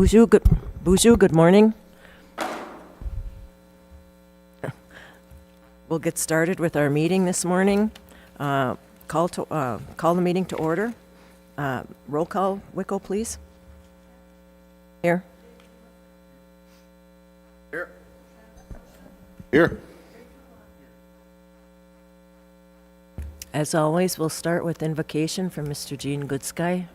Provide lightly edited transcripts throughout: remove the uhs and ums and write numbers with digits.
Bonjour, good morning. We'll get started with our meeting this morning. Call the meeting to order. Roll call, Wicko, please. Here. Here. As always, we'll start with invocation from Mr. Gene Goodsky.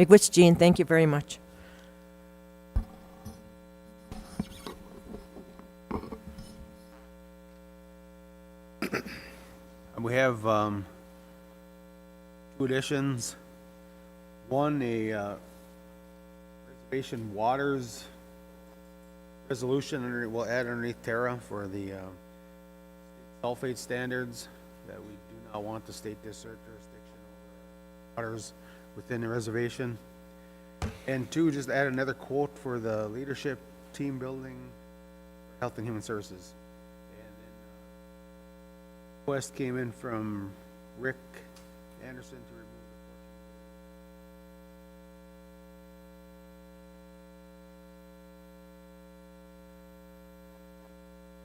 McWitch Jean, thank you very much. We have 2 additions. One, a reservation waters resolution we'll add underneath Terra for the sulfate standards, that we do not want the state district jurisdiction over waters within the reservation. And 2, just add another quote for the leadership team building, Health and Human Services. Request came in from Rick Anderson to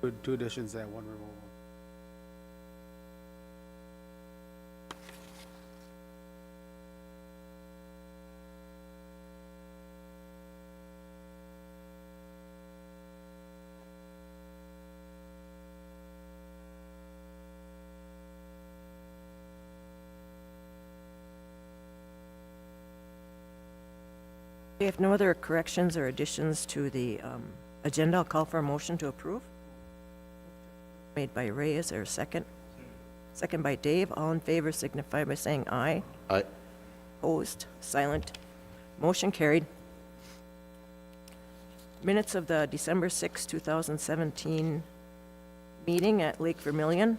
remove the 2 additions and 1 removal. We have no other corrections or additions to the agenda. I'll call for a motion to approve. Made by Ray. Is there a second? Second by Dave. All in favor signify by saying aye. Aye. Opposed? Silent? Motion carried. Minutes of the December 6, 2017 meeting at Lake Vermilion.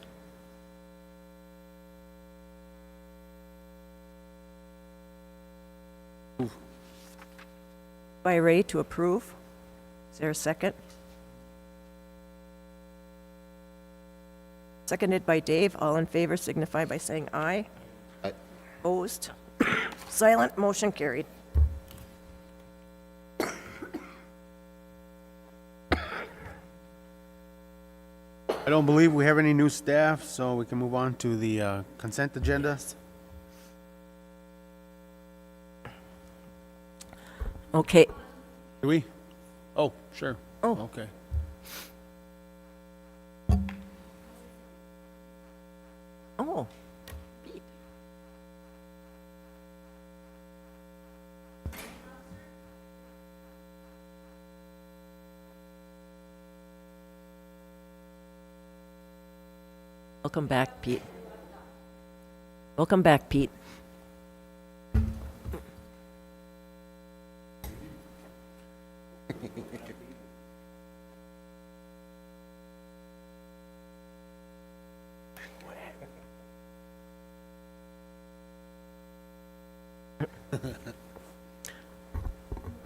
By Ray to approve. Is there a second? Seconded by Dave. All in favor signify by saying aye. Aye. Opposed? Silent? Motion carried. I don't believe we have any new staff, so we can move on to the consent agenda. Okay. Do we? Oh, sure. Oh. Okay. Oh. Pete. Welcome back, Pete. Welcome back, Pete.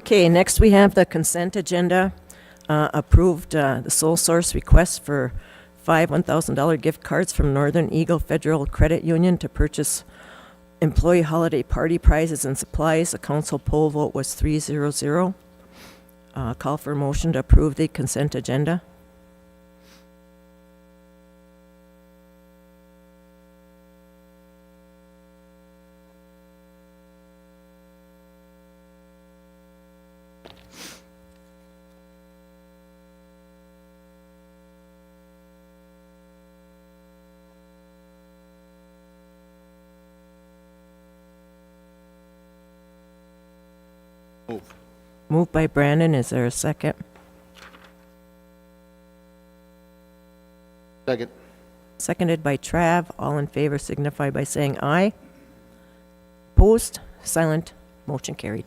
Okay, next we have the consent agenda. Approved the sole source request for 5 $1,000 gift cards from Northern Eagle Federal Credit Union to purchase employee holiday party prizes and supplies. The council poll vote was 3-0-0. Call for a motion to approve the consent agenda. Move. Moved by Brandon. Is there a second? Second. Seconded by Trav. All in favor signify by saying aye. Opposed? Silent? Motion carried.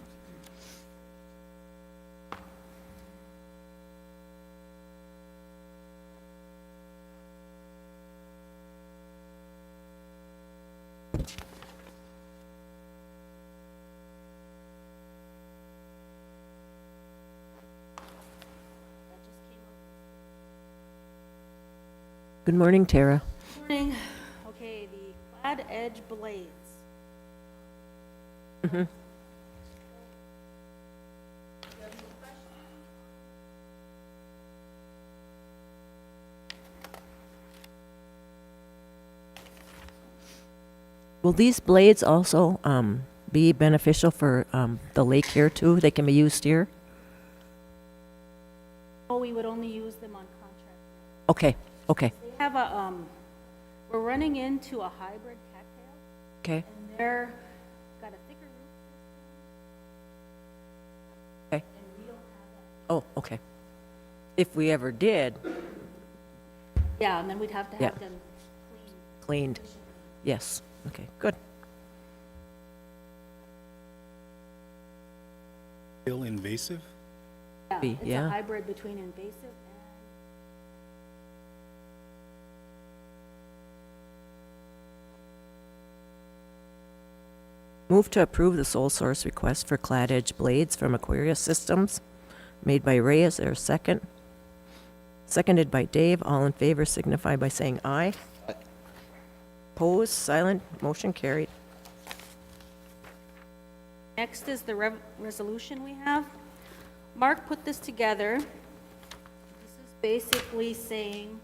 Good morning, Tara. Morning. Okay, the Clad edge blades. Will these blades also be beneficial for the lake here too? They can be used here? Oh, we would only use them on contract. Okay, okay, They have a, we're running into a hybrid cattail, okay. and they're got a thicker root system, Oh, okay. If we ever did, Yeah, and then we'd have to Yeah. have them cleaned. Yes, okay, good. Still invasive? clean. It's Yeah. a hybrid between invasive and, Move to approve the sole source request for Clad Edge blades from Aquarius Systems, made by Ray. Is there a second? Seconded by Dave. All in favor signify by saying aye. Opposed, silent, motion carried. next is the resolution we have. Mark put this together. This is basically saying,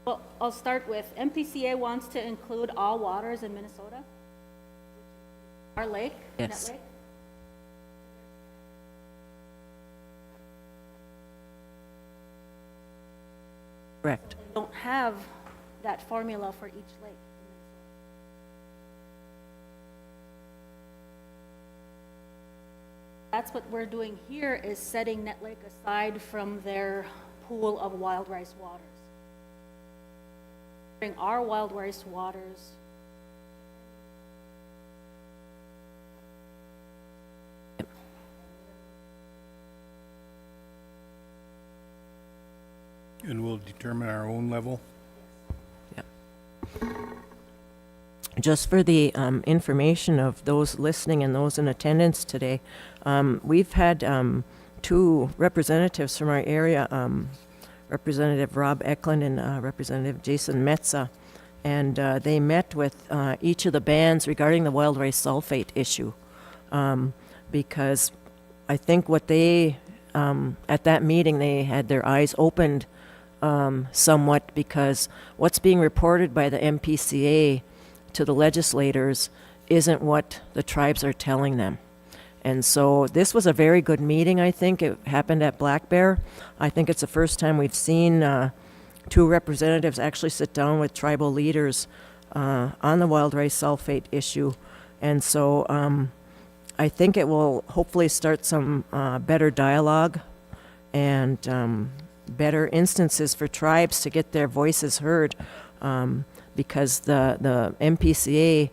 well, I'll start with, MPCA wants to include all waters in Minnesota. Our lake, Nett Yes. Lake. Correct. They don't have that formula for each lake. That's what we're doing here, is setting Nett Lake aside from their pool of wild rice waters. Bring our wild rice waters. And we'll determine our own level? Just for the information of those listening and those in attendance today, we've had two representatives from our area, Representative Rob Eklund and Representative Jason Metza, and they met with each of the bands regarding the wild rice sulfate issue, because I think what they, at that meeting, they had their eyes opened somewhat, because what's being reported by the MPCA to the legislators isn't what the tribes are telling them. And so this was a very good meeting, I think. It happened at Black Bear. I think it's the first time we've seen two representatives actually sit down with tribal leaders on the wild rice sulfate issue. And so I think it will hopefully start some better dialogue and better instances for tribes to get their voices heard, because the MPCA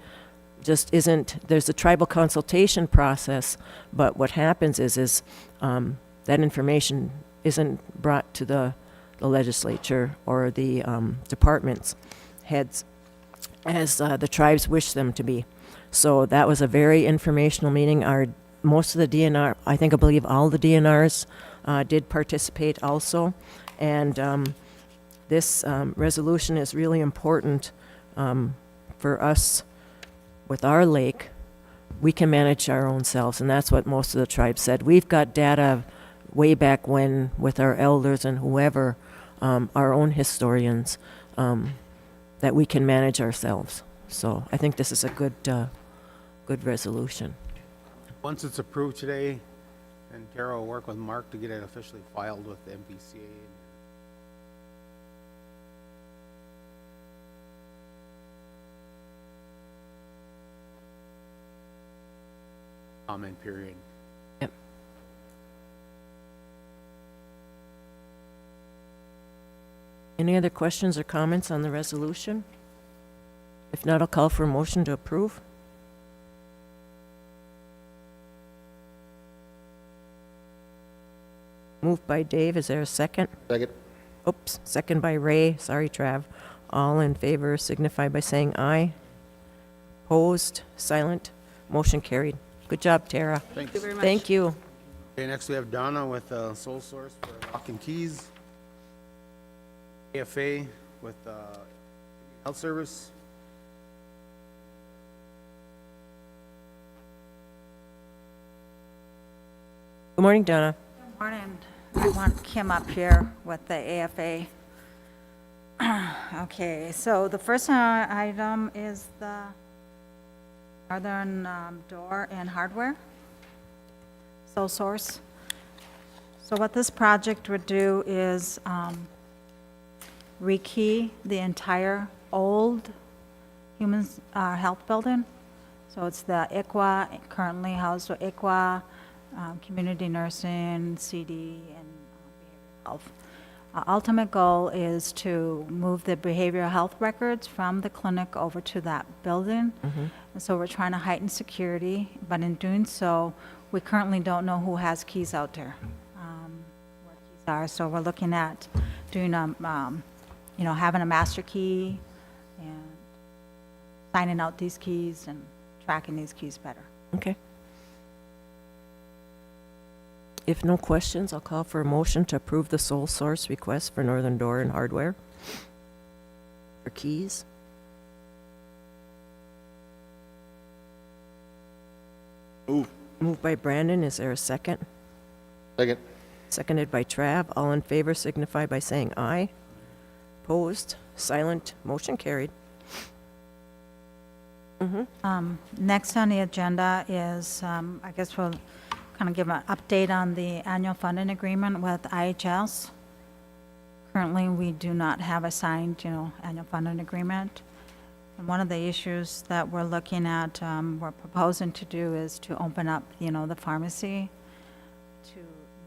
just isn't, there's a tribal consultation process, but what happens is that information isn't brought to the legislature or the departments heads as the tribes wish them to be. So that was a very informational meeting. Most of the DNR, I believe all the DNRs did participate also, and this resolution is really important for us. With our lake, we can manage our own selves, and that's what most of the tribes said. We've got data way back when with our elders and whoever, our own historians, that we can manage ourselves. So I think this is a good resolution. Once it's approved today, and Tara will work with Mark to get it officially filed with the MPCA. Comment period. Yep. Any other questions or comments on the resolution? If not, I'll call for a motion to approve. Moved by Dave. Is there a second? Second. Oops, second by Ray. Sorry, Trav. All in favor signify by saying aye. Opposed, silent, motion carried. Good job, Tara. Thanks. Thank you very much. Thank you. Okay, next we have Donna with Sole Source for Lock and Keys. AFA with Health Service. Good morning, Donna. Morning. I want Kim up here with the AFA. Okay, so the first item is the Northern Door and Hardware, sole source. So what this project would do is rekey the entire old Human Health Building. So it's the ICWA, currently housed with ICWA, community nursing, CD, and behavioral health. Ultimate goal is to move the behavioral health records from the clinic over to that building. And so we're trying to heighten security, but in doing so, we currently don't know who has keys out there, where keys are. So we're looking at doing having a master key and signing out these keys and tracking these keys better. Okay. If no questions, I'll call for a motion to approve the sole source request for Northern Door and Hardware for keys. Moved by Brandon. Is there a second? Second. Seconded by Trav. All in favor signify by saying aye. Opposed? Silent? Motion carried. Next on the agenda is, I guess we'll kind of give an update on the annual funding agreement with IHS. Currently, we do not have a signed, annual funding agreement. And one of the issues that we're looking at, we're proposing to do is to open up, the pharmacy to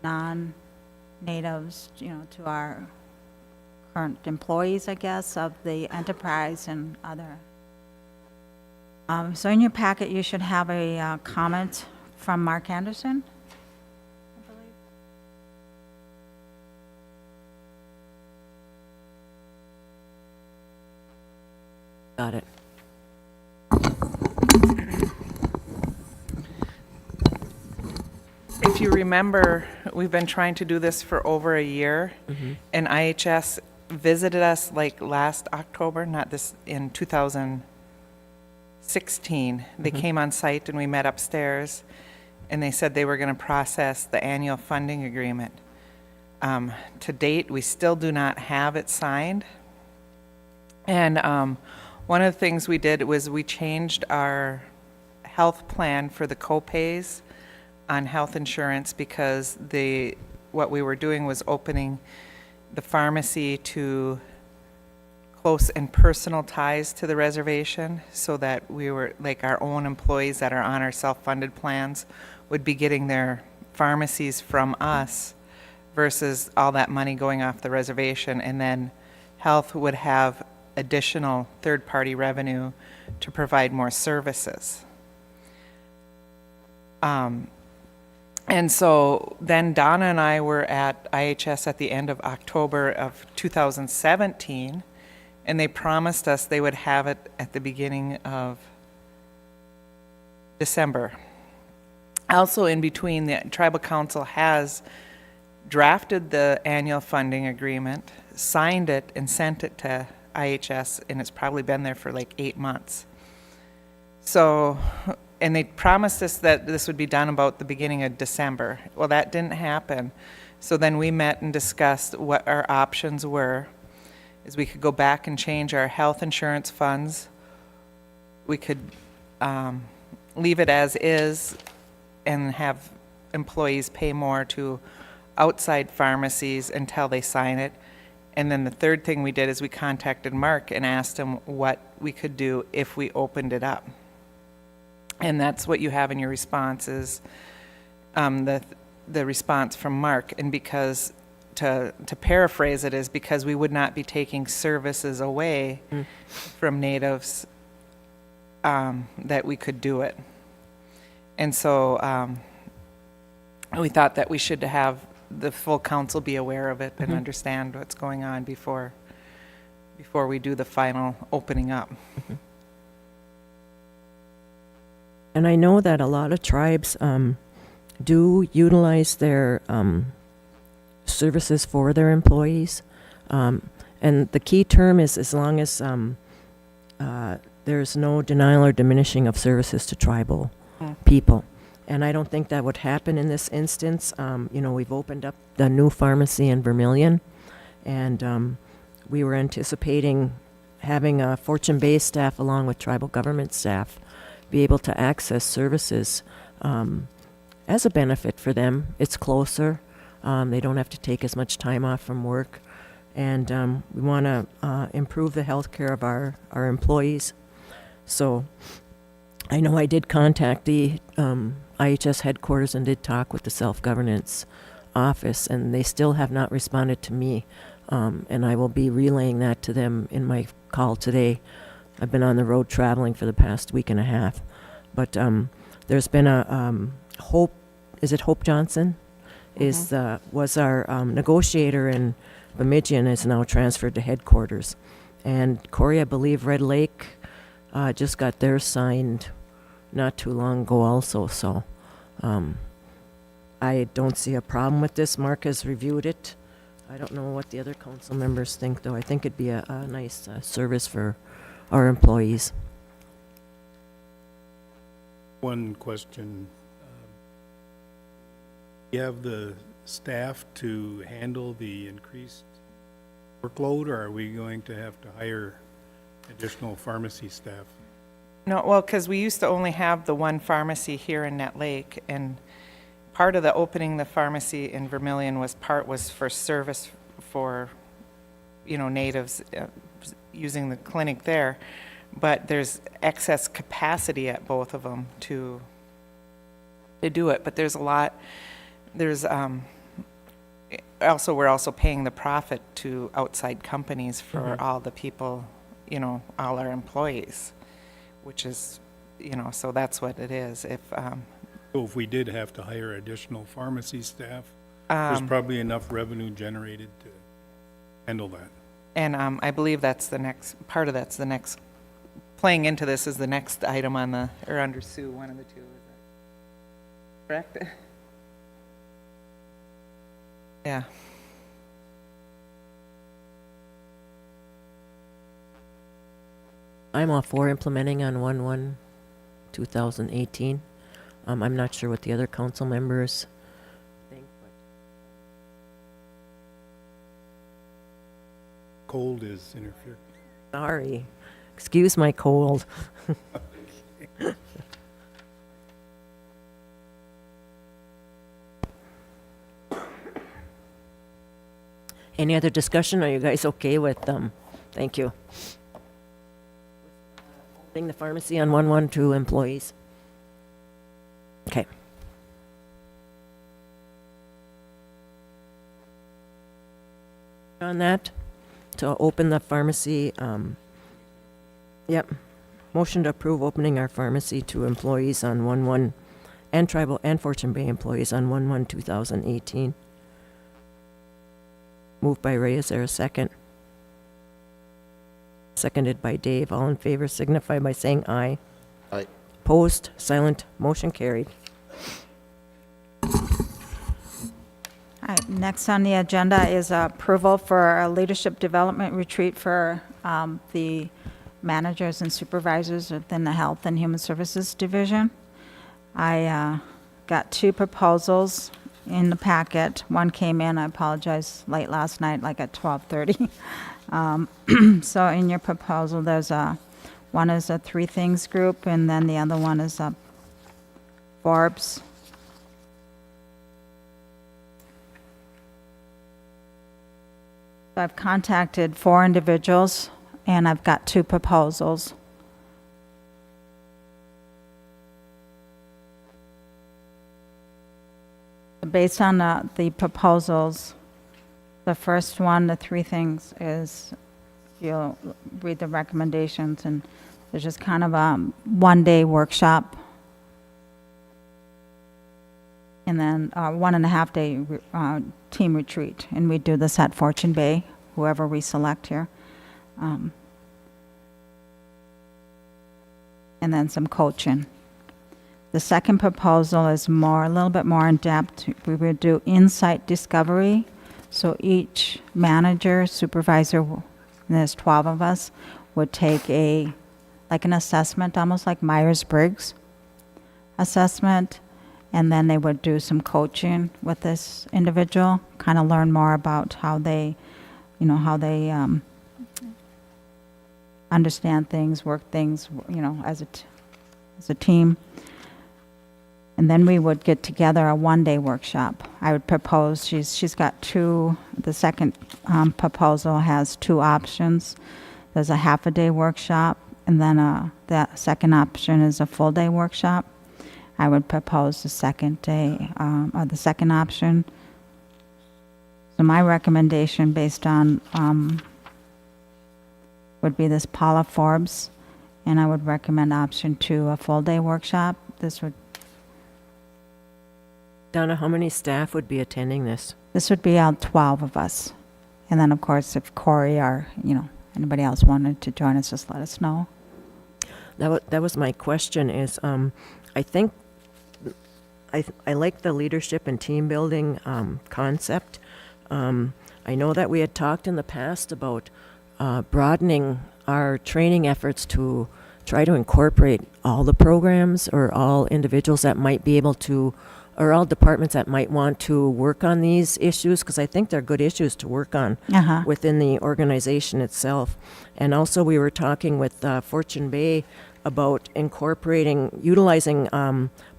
non-natives, to our current employees, I guess, of the enterprise and other. So in your packet, you should have a comment from Mark Anderson, I believe. Got it. If you remember, we've been trying to do this for over a year, and IHS visited us like last October, not this, in 2016. They came on site and we met upstairs, and they said they were going to process the annual funding agreement. To date, we still do not have it signed. And one of the things we did was we changed our health plan for the co-pays on health insurance because what we were doing was opening the pharmacy to close and personal ties to the reservation, so that we were, like, our own employees that are on our self-funded plans would be getting their pharmacies from us versus all that money going off the reservation, and then health would have additional third-party revenue to provide more services. And so then Donna and I were at IHS at the end of October of 2017, and they promised us they would have it at the beginning of December. Also in between, the Tribal Council has drafted the annual funding agreement, signed it, and sent it to IHS, and it's probably been there for like 8 months. So, and they promised us that this would be done about the beginning of December. Well, that didn't happen. So then we met and discussed what our options were. Is we could go back and change our health insurance funds. We could leave it as is and have employees pay more to outside pharmacies until they sign it. And then the third thing we did is we contacted Mark and asked him what we could do if we opened it up. And that's what you have in your response is the response from Mark. And because, to paraphrase it, is because we would not be taking services away from natives, that we could do it. And so we thought that we should have the full council be aware of it and understand what's going on before we do the final opening up. And I know that a lot of tribes do utilize their services for their employees. And the key term is as long as there's no denial or diminishing of services to tribal people. And I don't think that would happen in this instance. We've opened up the new pharmacy in Vermilion, and we were anticipating having a Fortune Bay staff along with tribal government staff be able to access services as a benefit for them. It's closer. They don't have to take as much time off from work. And we want to improve the health care of our employees. So I know I did contact the IHS headquarters and did talk with the self-governance office, and they still have not responded to me. And I will be relaying that to them in my call today. I've been on the road traveling for the past week and a half. But there's been a Hope, is it Hope Johnson? Was our negotiator in Bemidji, is now transferred to headquarters. And Corey, I believe Red Lake just got theirs signed not too long ago also. So I don't see a problem with this. Mark has reviewed it. I don't know what the other council members think, though. I think it'd be a nice service for our employees. One question. You have the staff to handle the increased workload, or are we going to have to hire additional pharmacy staff? No, well, because we used to only have the one pharmacy here in Nett Lake, and part of the opening the pharmacy in Vermilion was for service for, natives using the clinic there. But there's excess capacity at both of them to do it. But there's a lot. There's we're also paying the profit to outside companies for all the people, all our employees, which is, so that's what it is. So if we did have to hire additional pharmacy staff, there's probably enough revenue generated to handle that. And I believe that's the next, playing into this is the next item under Sue, one of the two, is that correct? Yeah. I'm all for implementing on 1/1/2018. I'm not sure what the other council members think. Cold is interfering. Sorry. Excuse my cold. Any other discussion? Are you guys okay with them? Thank you. Opening the pharmacy on 1/1 employees. Okay. On that, to open the pharmacy, yep. Motion to approve opening our pharmacy to employees on 1/1 and tribal and Fortune Bay employees on 1/1/2018. Moved by Ray. Is there a second? Seconded by Dave. All in favor signify by saying aye. Aye. Opposed? Silent? Motion carried. All right, next on the agenda is approval for a leadership development retreat for the managers and supervisors within the Health and Human Services Division. I got two proposals in the packet. One came in, I apologize, late last night, like at 12:30. So in your proposal, there's one is a Three Things group, and then the other one is Forbes. So I've contacted 4 individuals, and I've got 2 proposals. Based on the proposals, the first one, the 3 things, is you'll read the recommendations, and there's just kind of a one-day workshop, and then a 1.5-day team retreat, and we do this at Fortune Bay, whoever we select here. And then some coaching. The second proposal is a little bit more in depth. We would do insight discovery. So each manager, supervisor, and there's 12 of us, would take an assessment, almost like Myers-Briggs assessment, and then they would do some coaching with this individual, kind of learn more about how they understand things, work things, as a team. And then we would get together a one-day workshop. I would propose, she's got 2, the second proposal has 2 options. There's a half-a-day workshop, and then the second option is a full-day workshop. I would propose the second day, or the second option. So my recommendation based on, would be this Paula Forbes, and I would recommend option 2, a full-day workshop. This would Donna, how many staff would be attending this? be all 12 of us. And then, of course, if Corey or, anybody else wanted to join us, just let us know. That was my question is, I think, I like the leadership and team building concept. I know that we had talked in the past about broadening our training efforts to try to incorporate all the programs or all individuals that might be able to, or all departments that might want to work on these issues, because I think they're good issues to work on within the organization itself. And also we were talking with Fortune Bay about utilizing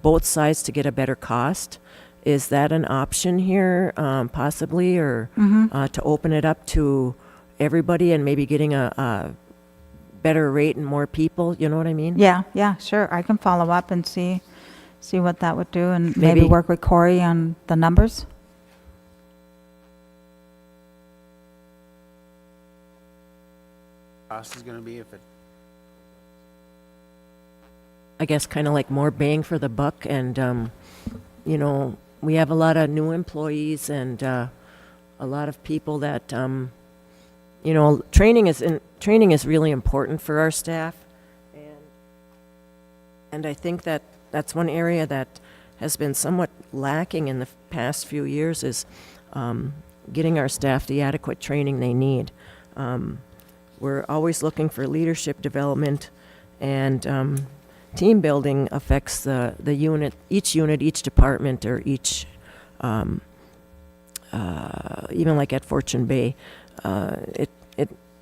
both sides to get a better cost. Is that an option here, possibly, or to open it up to everybody and maybe getting a better rate and more people? You know what I mean? Yeah, sure. I can follow up and see what that would do, and maybe work with Corey on the numbers. Cost is gonna be if it, I guess kind of like more bang for the buck, and we have a lot of new employees and a lot of people that training is really important for our staff, and I think that's one area that has been somewhat lacking in the past few years is getting our staff the adequate training they need. We're always looking for leadership development, and team building affects the unit, each department, or each, even like at Fortune Bay,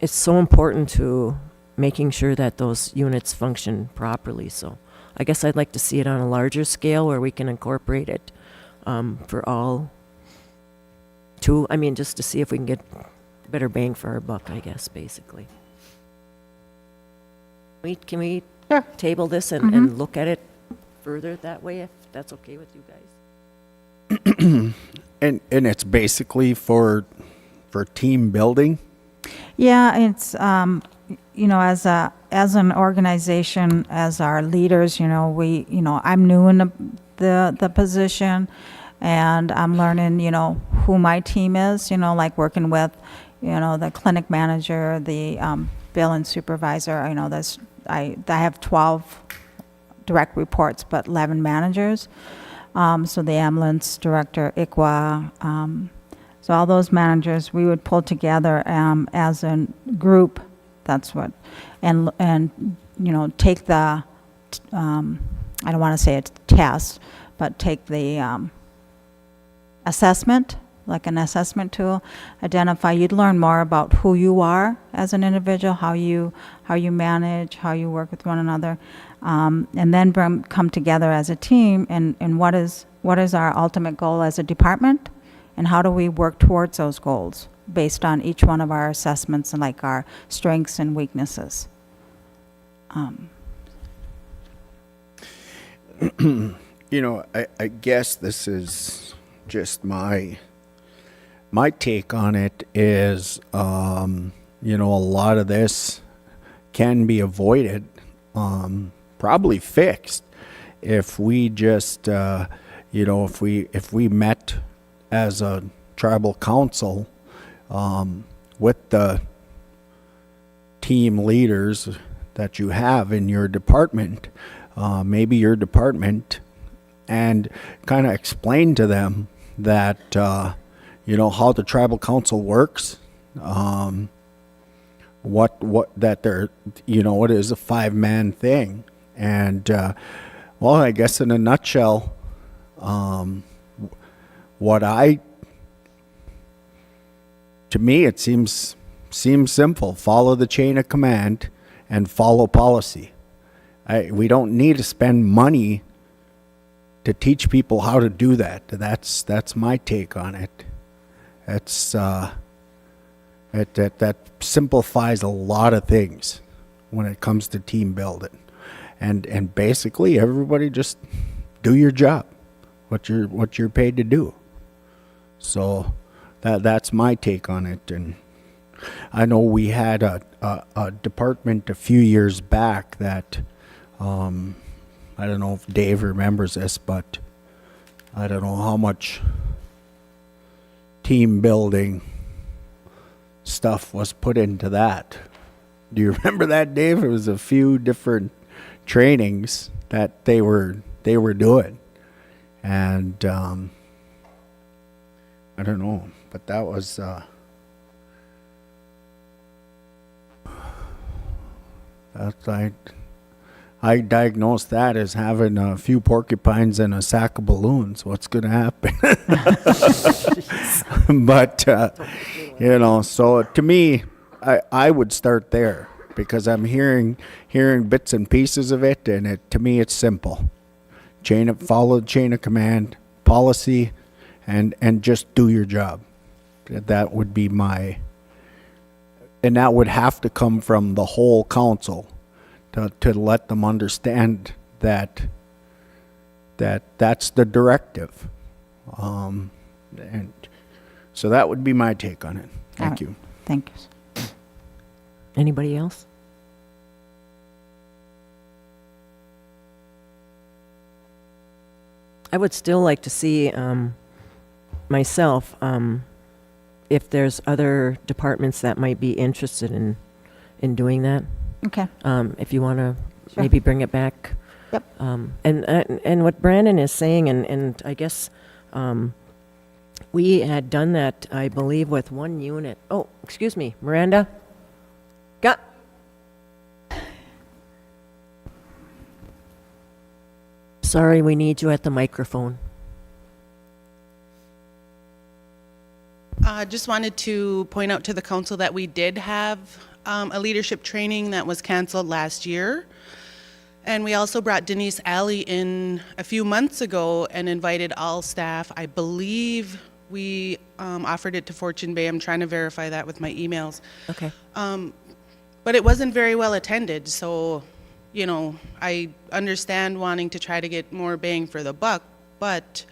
it's so important to making sure that those units function properly. So I guess I'd like to see it on a larger scale where we can incorporate it for all too. I mean, just to see if we can get better bang for our buck, I guess, basically. Can we table this and look at it further that way, if that's okay with you guys? And it's basically for team building? Yeah, it's, as an organization, as our leaders, I'm new in the position, and I'm learning, who my team is, like working with, the clinic manager, the billing supervisor. I have 12 direct reports, but 11 managers. So the ambulance director, ICWA, so all those managers, we would pull together as a group. That's what, and take the, I don't want to say it's test, but take the assessment, like an assessment tool, identify. You'd learn more about who you are as an individual, how you manage, how you work with one another, and then come together as a team. And what is our ultimate goal as a department, and how do we work towards those goals based on each one of our assessments and like our strengths and weaknesses. I guess this is just my take on it is, a lot of this can be avoided, probably fixed, if we just, if we met as a tribal council, with the team leaders that you have in your department, maybe your department, and kind of explain to them that, how the tribal council works, what that they're, it is a 5-man thing. And, well, I guess in a nutshell, to me, it seems simple. Follow the chain of command and follow policy. We don't need to spend money to teach people how to do that. That's my take on it. That's that simplifies a lot of things when it comes to team building, and basically everybody just do your job, what you're paid to do. So that's my take on it. And I know we had a department a few years back that, I don't know if Dave remembers this, but I don't know how much team building stuff was put into that. Do you remember that, Dave? It was a few different trainings that they were doing. And I don't know, but that was I diagnosed that as having a few porcupines and a sack of balloons. What's going to happen? But you know, so to me, I would start there because I'm hearing bits and pieces of it, and to me it's simple. Follow the chain of command policy, and just do your job. That would be and that would have to come from the whole council to let them understand that that's the directive. And so that would be my take on it. Thank you. Thank you. Anybody else? I would still like to see myself if there's other departments that might be interested in doing that. Okay. If you want to Sure. maybe bring it back. Yep. And what Brandon is saying, and I guess we had done that, I believe, with one unit. Oh, excuse me, Miranda? Got. Sorry, we need you at the microphone. Just wanted to point out to the council that we did have a leadership training that was canceled last year. And we also brought Denise Alley in a few months ago and invited all staff. I believe we offered it to Fortune Bay. I'm trying to verify that with my emails. Okay. But it wasn't very well attended, so, you know, I understand wanting to try to get more bang for the buck, but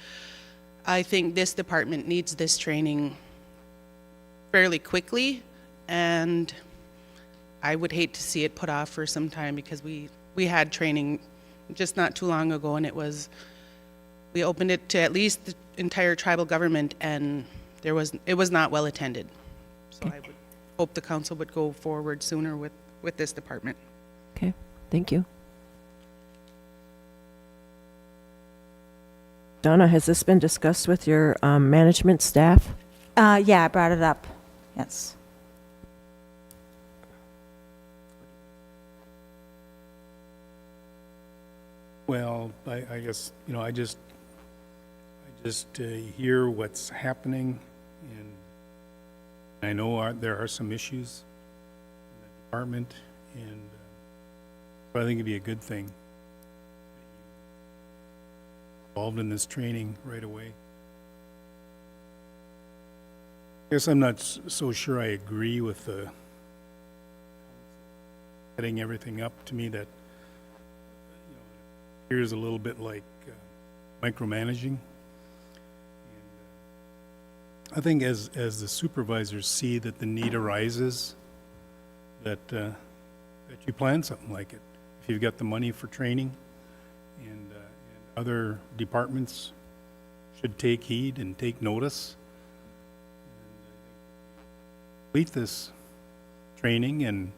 I think this department needs this training fairly quickly, and I would hate to see it put off for some time because we had training just not too long ago, and we opened it to at least the entire tribal government, and it was not well attended. So I would hope the council would go forward sooner with this department. Okay, thank you. Donna, has this been discussed with your management staff? Yeah, I brought it up. Yes. Well, I guess, you know, I just hear what's happening, and I know there are some issues in the department, and but I think it'd be a good thing. Involved in this training right away. I guess I'm not so sure I agree with the setting everything up. To me, that appears a little bit like micromanaging. And I think as the supervisors see that the need arises, that you plan something like it. If you've got the money for training, and other departments should take heed and take notice. Complete this training and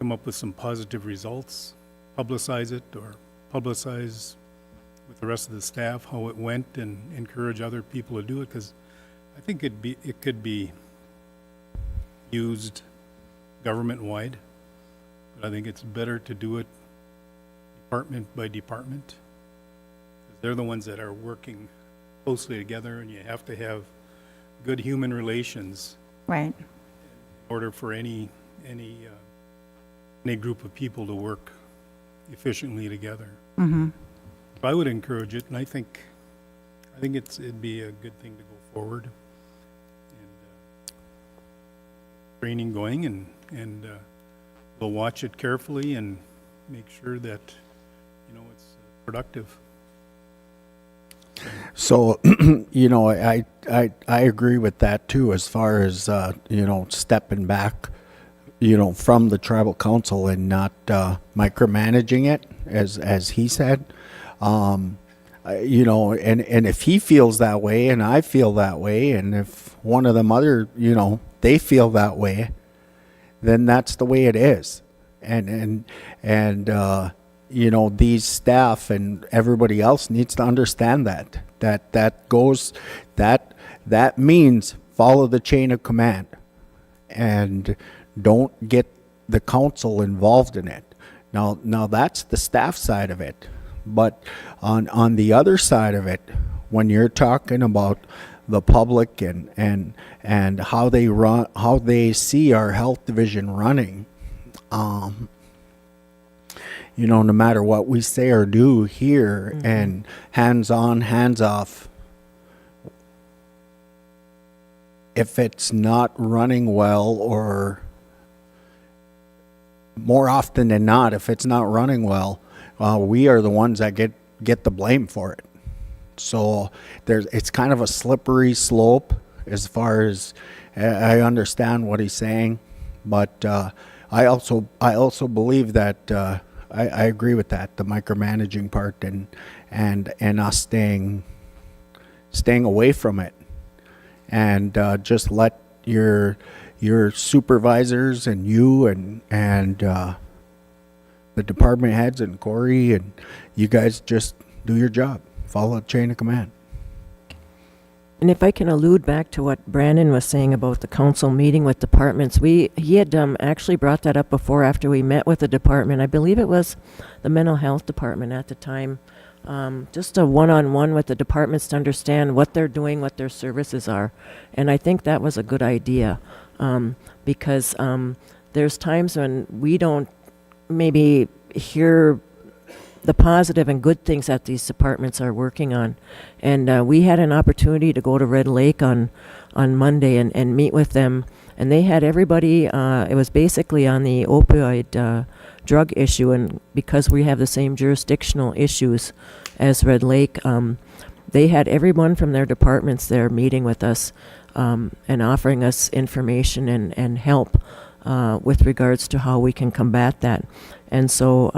come up with some positive results, publicize it, or publicize with the rest of the staff how it went, and encourage other people to do it, because I think it could be used government-wide, but I think it's better to do it department by department. They're the ones that are working closely together, and you have to have good human relations Right. in order for any group of people to work efficiently together. Mm-hmm. I would encourage it, and I think it'd be a good thing to go forward, and training going, and we'll watch it carefully and make sure that it's productive So, you know, I agree with that too, as far as, you know, stepping back, you know, from the tribal council and not micromanaging it, as he said. You know, and if he feels that way and I feel that way, and if one of them other, you know, they feel that way, then that's the way it is. And you know, these staff and everybody else needs to understand that means follow the chain of command and don't get the council involved in it. Now that's the staff side of it. But on the other side of it, when you're talking about the public and how they run, how they see our health division running, you know, no matter what we say or do here, and hands on, hands off, if it's not running well, or more often than not, if it's not running well, we are the ones that get the blame for it. So it's kind of a slippery slope as far as I understand what he's saying, but I also believe that I agree with that, the micromanaging part and us staying away from it, and just let your supervisors and you and the department heads and Corey and you guys just do your job. Follow the chain of command. And if I can allude back to what Brandon was saying about the council meeting with departments, he had actually brought that up before, after we met with the department. I believe it was the mental health department at the time. Just a one-on-one with the departments to understand what they're doing, what their services are. And I think that was a good idea, because there's times when we don't maybe hear the positive and good things that these departments are working on. And we had an opportunity to go to Red Lake on Monday and meet with them. And they had everybody, it was basically on the opioid drug issue. And because we have the same jurisdictional issues as Red Lake, they had everyone from their departments there meeting with us and offering us information and help with regards to how we can combat that. And so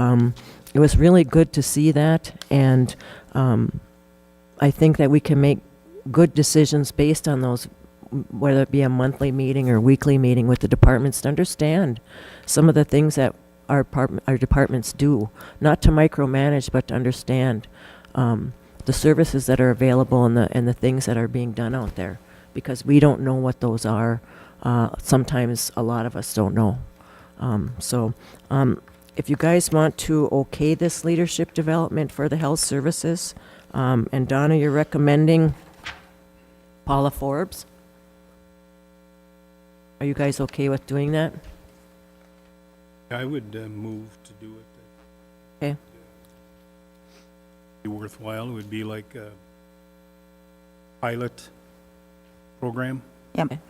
it was really good to see that, and I think that we can make good decisions based on those, whether it be a monthly meeting or weekly meeting with the departments, to understand some of the things that our departments do, not to micromanage, but to understand the services that are available and the things that are being done out there, because we don't know what those are. Sometimes a lot of us don't know. If you guys want to okay this leadership development for the health services, and Donna, you're recommending Paula Forbes. Are you guys okay with doing that? I would move to do it. Okay. Be worthwhile. It would be like a pilot program. Yep, And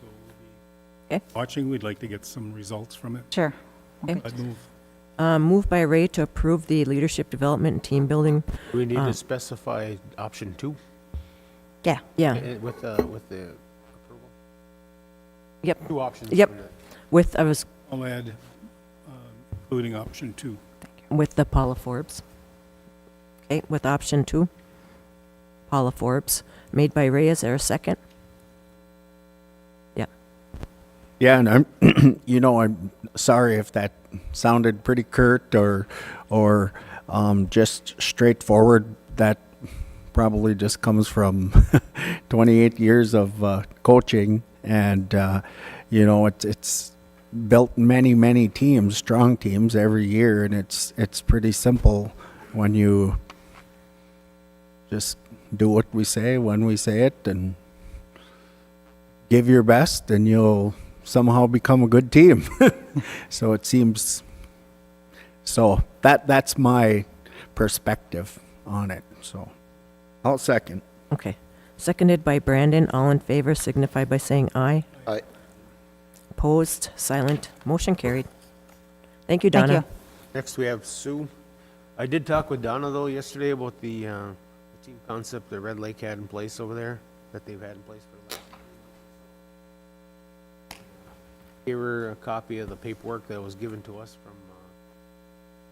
so we'll be watching. We'd like to get some results from it. sure. Okay. I'd move. Moved by Ray to approve the leadership development and team building. Do we need to specify option 2 Yeah, Yeah, with the approval? yep, 2 options. Yep. I was I'll add, including option 2. with the Paula Forbes. Okay, with option 2, Paula Forbes, made by Ray. Is there a second? Yeah, and I'm, you know, I'm sorry if that sounded pretty curt or just straightforward. That probably just comes from 28 years of coaching, and you know, it's built many teams, strong teams every year, and it's pretty simple when you just do what we say when we say it and give your best, and you'll somehow become a good team. So it seems, so that's my perspective on it. So I'll second. Okay. Seconded by Brandon. All in favor signify by saying aye. Aye. Opposed, silent, motion carried. Thank you, Donna. thank you. Next, we have Sue. I did talk with Donna, though, yesterday about the three-team concept that Red Lake had in place over there, that they've had in place for the last. Gave her a copy of the paperwork that was given to us from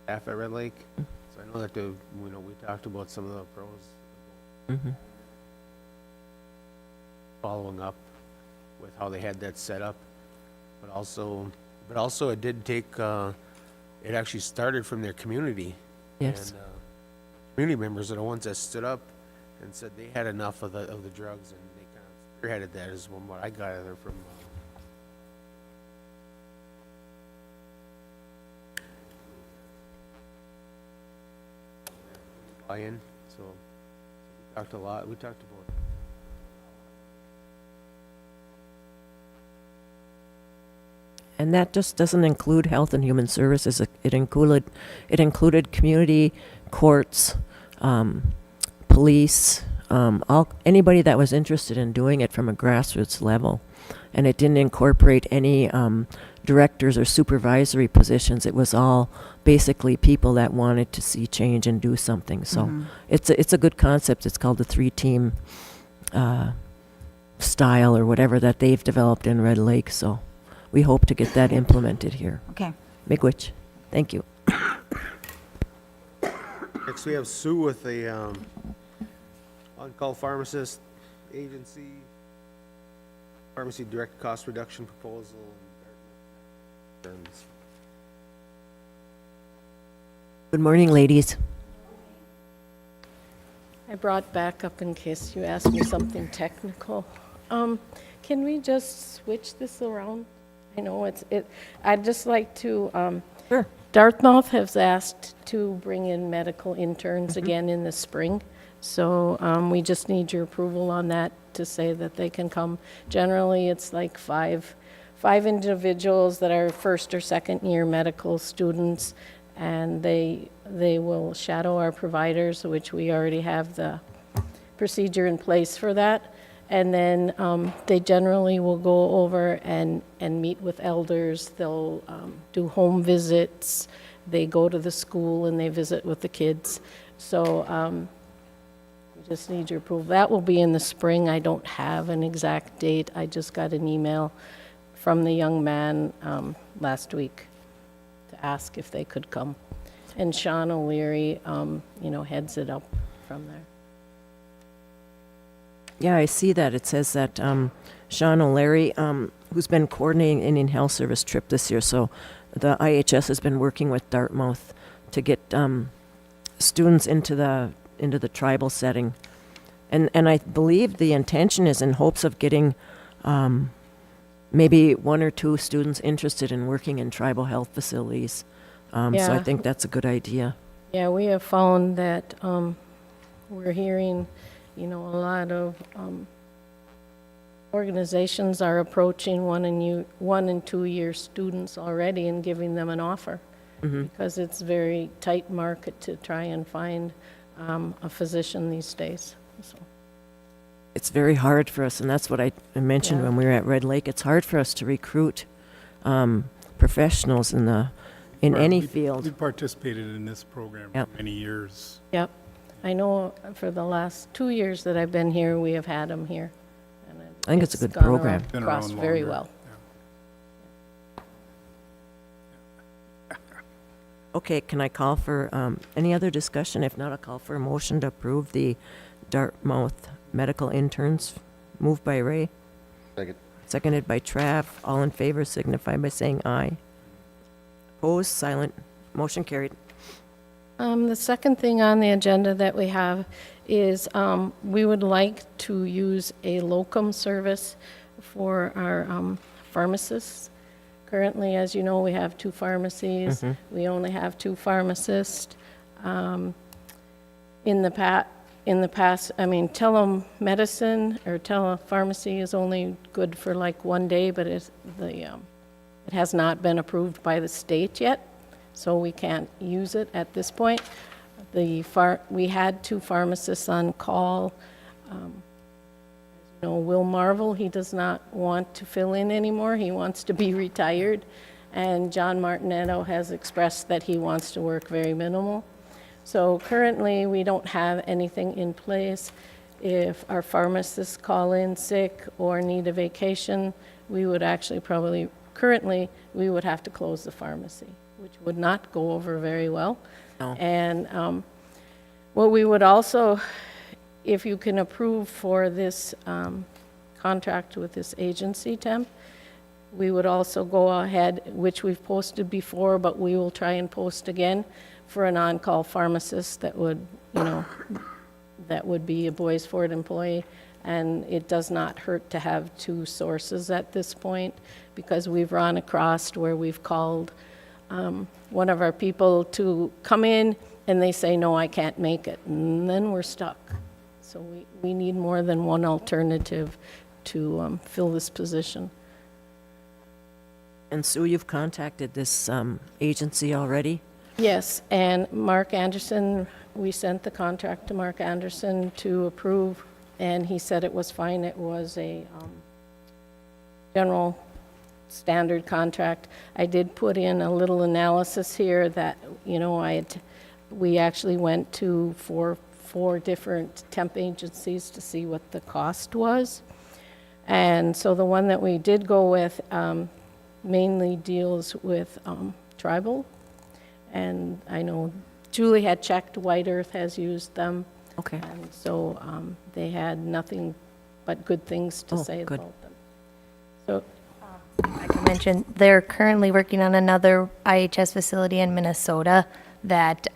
staff at Red Lake. So I know that we talked about some of the pros. Following up with how they had that set up, but also it did take. It actually started from their community. Yes. And community members are the ones that stood up and said they had enough of the drugs, and they kind of spearheaded that, is what I gather from. Buy-in. So we talked a lot. We talked about. And that just doesn't include Health and Human Services. It included community, courts, police, anybody that was interested in doing it from a grassroots level. And it didn't incorporate any directors or supervisory positions. It was all basically people that wanted to see change and do something. So it's a good concept. It's called the three-team style or whatever that they've developed in Red Lake. So we hope to get that implemented here. Okay. Miigwech. Thank you. Next, we have Sue with the on-call pharmacist agency, pharmacy direct cost reduction proposal. And Good morning, ladies. I brought back up in case you asked me something technical. Can we just switch this around? I know I'd just like to, Sure. Dartmouth has asked to bring in medical interns again in the spring. So we just need your approval on that to say that they can come. Generally, it's like five individuals that are first or second year medical students, and they will shadow our providers, which we already have the procedure in place for that. And then they generally will go over and meet with elders. They'll do home visits. They go to the school and they visit with the kids. So we just need your approval. That will be in the spring. I don't have an exact date. I just got an email from the young man last week to ask if they could come. And Sean O'Leary, heads it up from there. Yeah, I see that. It says that Sean O'Leary, who's been coordinating an Indian Health Service trip this year, so the IHS has been working with Dartmouth to get students into the tribal setting. And I believe the intention is in hopes of getting maybe one or two students interested in working in tribal health facilities. So I Yeah. think that's a good idea. Yeah, we have found that we're hearing, a lot of organizations are approaching 1 and 2 year students already and giving them an offer. Because it's a very tight market to try and find a physician these days. So. It's very hard for us, and that's what I mentioned Yeah. when we were at Red Lake. It's hard for us to recruit professionals in Well, any we- field. We participated in this program Yep. for many years. Yep. I know for the last 2 years that I've been here, we have had them here. And I think it's a good gone program. Been across around very longer. well. Okay, can I call for any other discussion? If not, I'll call for a motion to approve the Dartmouth medical interns. Moved by Ray. Second. Seconded by Trav. All in favor signify by saying aye. Opposed, silent. Motion carried. The second thing on the agenda that we have is we would like to use a locum service for our pharmacists. Currently, as you know, we have 2 pharmacies. We only have 2 pharmacists. In the past, telemedicine or telepharmacy is only good for like 1 day, but it has not been approved by the state yet, so we can't use it at this point. We had 2 pharmacists on call. Will Marvel, he does not want to fill in anymore. He wants to be retired. And John Martinetto has expressed that he wants to work very minimal. So currently, we don't have anything in place. If our pharmacists call in sick or need a vacation, we would actually probably, currently, we would have to close the pharmacy, which would not go over very well. No. And what we would also, if you can approve for this contract with this agency temp, we would also go ahead, which we've posted before, but we will try and post again for an on-call pharmacist that would, that would be a Bois Forte employee. And it does not hurt to have two sources at this point, because we've run across where we've called one of our people to come in, and they say, no, I can't make it, and then we're stuck. So we need more than one alternative to fill this position. And Sue, you've contacted this agency already? Yes, and Mark Anderson, we sent the contract to Mark Anderson to approve, and he said it was fine. It was a general standard contract. I did put in a little analysis here that, we actually went to four different temp agencies to see what the cost was. And so the one that we did go with mainly deals with tribal. And I know Julie had checked, White Earth has used them. Okay. And so they had nothing but good things to say good. about them. So I can mention, they're currently working on another IHS facility in Minnesota that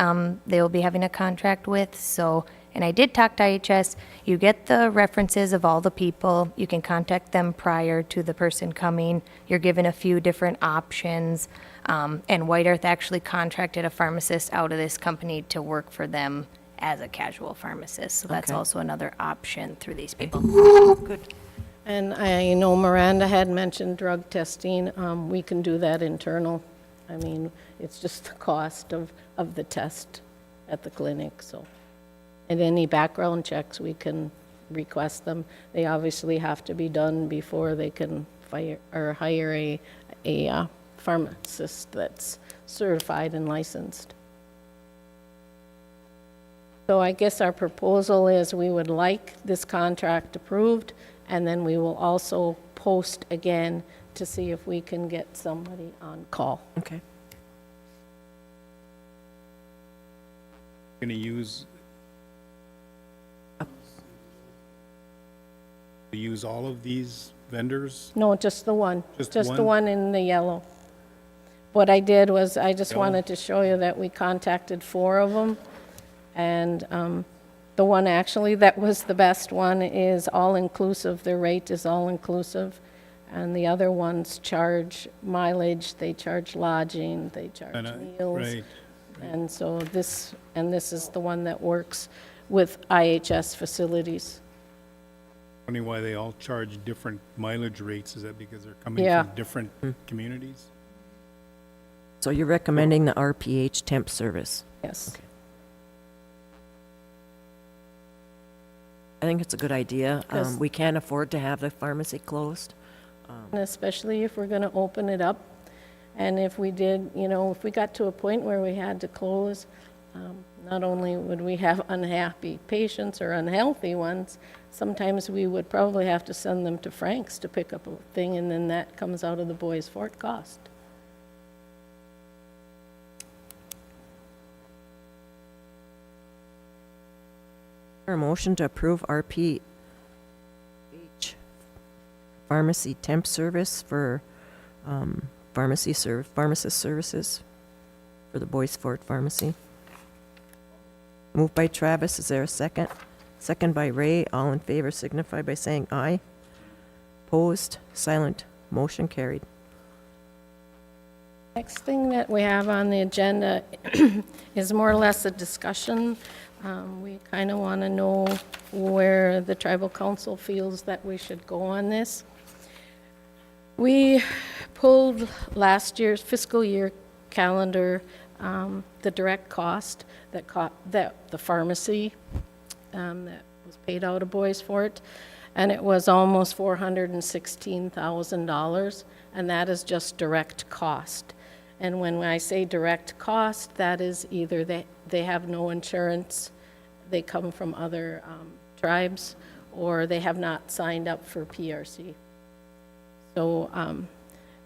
they will be having a contract with. So, and I did talk to IHS. You get the references of all the people. You can contact them prior to the person coming. You're given a few different options. And White Earth actually contracted a pharmacist out of this company to work for them as a casual pharmacist. So that's Okay. also another option through these people. Good. And I know Miranda had mentioned drug testing. We can do that internal. I mean, it's just the cost of the test at the clinic, so. And any background checks, we can request them. They obviously have to be done before they can hire a pharmacist that's certified and licensed. So I guess our proposal is we would like this contract approved, and then we will also post again to see if we can get somebody on call. Okay. Going to use all of these vendors? No, just the one. Just the one? one in the yellow. What I did was, I just Yellow? wanted to show you that we contacted 4 of them. And the one actually that was the best one is all-inclusive. Their rate is all-inclusive. And the other ones charge mileage, they charge lodging, they charge meals. Right. And so this is the one that works with IHS facilities. Wondering why they all charge different mileage rates. Is that because they're coming Yeah. from different communities? So you're recommending the RPH temp service? Yes. Okay. I think it's a good idea. Yes. We can't afford to have the pharmacy closed. And especially if we're going to open it up. And if we did, if we got to a point where we had to close, not only would we have unhappy patients or unhealthy ones, sometimes we would probably have to send them to Frank's to pick up a thing, and then that comes out of the Bois Forte cost. A motion to approve RPH pharmacy temp service for pharmacist services for the Bois Forte Pharmacy. Moved by Travis, is there a second? Second by Ray, all in favor signify by saying aye. Opposed, silent, motion carried. Next thing that we have on the agenda is more or less a discussion. We kind of want to know where the tribal council feels that we should go on this. We pulled last year's fiscal year calendar, the direct cost that the pharmacy that was paid out of Bois Forte, and it was almost $416,000, and that is just direct cost. And when I say direct cost, that is either they have no insurance, they come from other tribes, or they have not signed up for PRC. So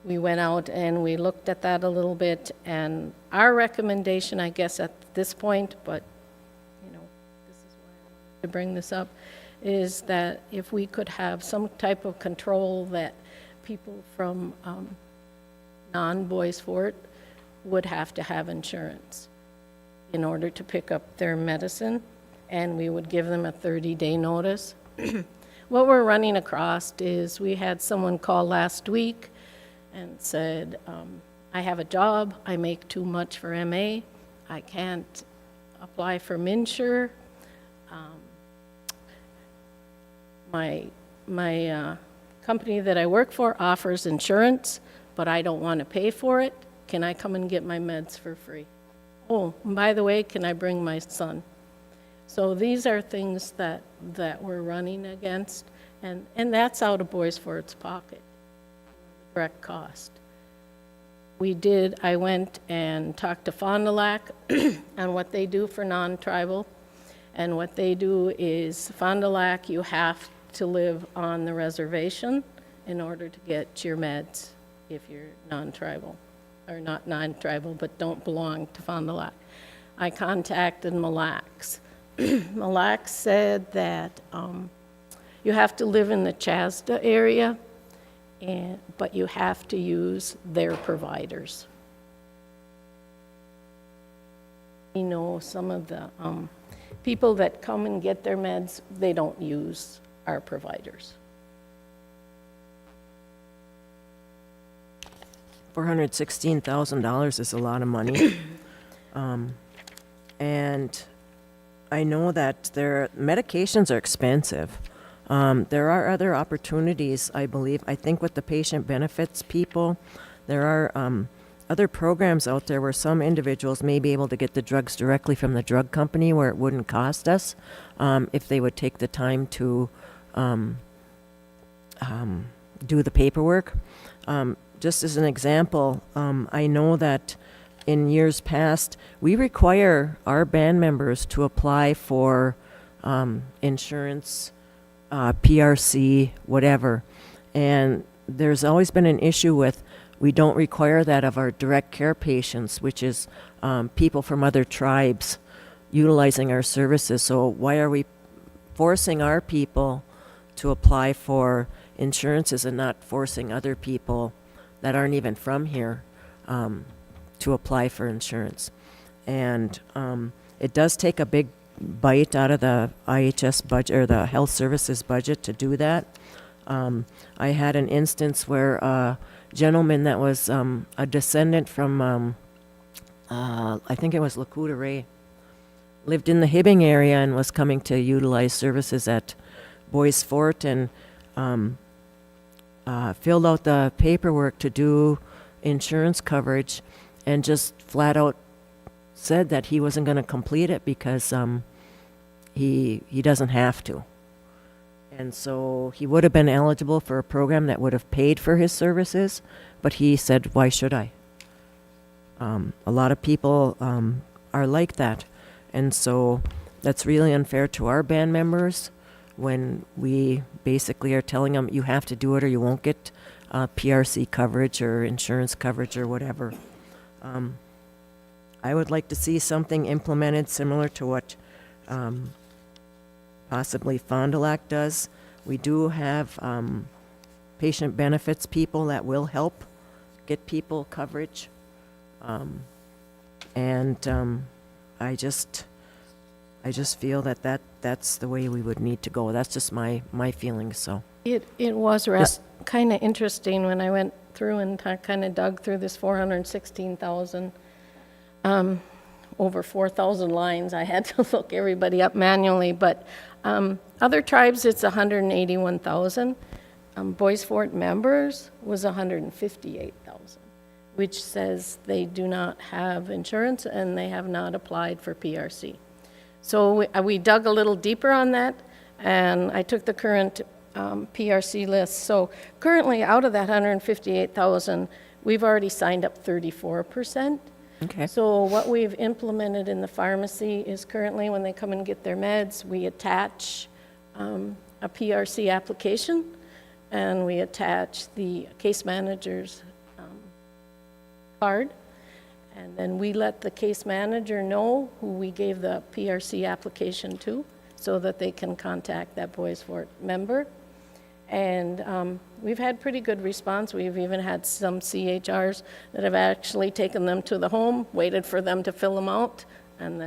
we went out and we looked at that a little bit, and our recommendation, I guess, at this point, but, you know, this is why I wanted to bring this up, is that if we could have some type of control that people from non-Bois Forte would have to have insurance in order to pick up their medicine, and we would give them a 30-day notice. What we're running across is we had someone call last week and said, I have a job, I make too much for MA, I can't apply for MNsure. My company that I work for offers insurance, but I don't want to pay for it. Can I come and get my meds for free? Oh, and by the way, can I bring my son? So these are things that we're running against, and that's out of Bois Forte's pocket, direct cost. I went and talked to Fond du Lac on what they do for non-tribal, and what they do is, Fond du Lac, you have to live on the reservation in order to get your meds if you're non-tribal, or not non-tribal, but don't belong to Fond du Lac. I contacted Mille Lacs. Mille Lacs said that you have to live in the Chasda area, but you have to use their providers. You know, some of the people that come and get their meds, they don't use our providers. $416,000 is a lot of money. And I know that their medications are expensive. There are other opportunities, I believe. I think with the patient benefits people, there are other programs out there where some individuals may be able to get the drugs directly from the drug company where it wouldn't cost us if they would take the time to do the paperwork. Just as an example, I know that in years past, we require our band members to apply for insurance, PRC, whatever. And there's always been an issue with, we don't require that of our direct care patients, which is people from other tribes utilizing our services. So why are we forcing our people to apply for insurances and not forcing other people that aren't even from here to apply for insurance? And it does take a big bite out of the IHS budget, or the health services budget, to do that. I had an instance where a gentleman that was a descendant from, I think it was Lakota Ray, lived in the Hibbing area and was coming to utilize services at Bois Forte, and filled out the paperwork to do insurance coverage, and just flat out said that he wasn't going to complete it because he doesn't have to. And so he would have been eligible for a program that would have paid for his services, but he said, why should I? A lot of people are like that. And so that's really unfair to our band members when we basically are telling them, you have to do it or you won't get PRC coverage or insurance coverage or whatever. I would like to see something implemented similar to what possibly Fond du Lac does. We do have patient benefits people that will help get people coverage. I just feel that that's the way we would need to go. That's just my feelings, so. It was kind of interesting when I went through and kind of dug through this 416,000, over 4,000 lines. I had to look everybody up manually, but other tribes, it's 181,000. Bois Forte members was 158,000, which says they do not have insurance and they have not applied for PRC. So we dug a little deeper on that, and I took the current PRC list. So currently, out of that 158,000, we've already signed up 34%, Okay. So what we've implemented in the pharmacy is currently when they come and get their meds, we attach a PRC application, and we attach the case manager's card, and then we let the case manager know who we gave the PRC application to, so that they can contact that Bois Forte member. And we've had pretty good response. We've even had some CHRs that have actually taken them to the home, waited for them to fill them out, and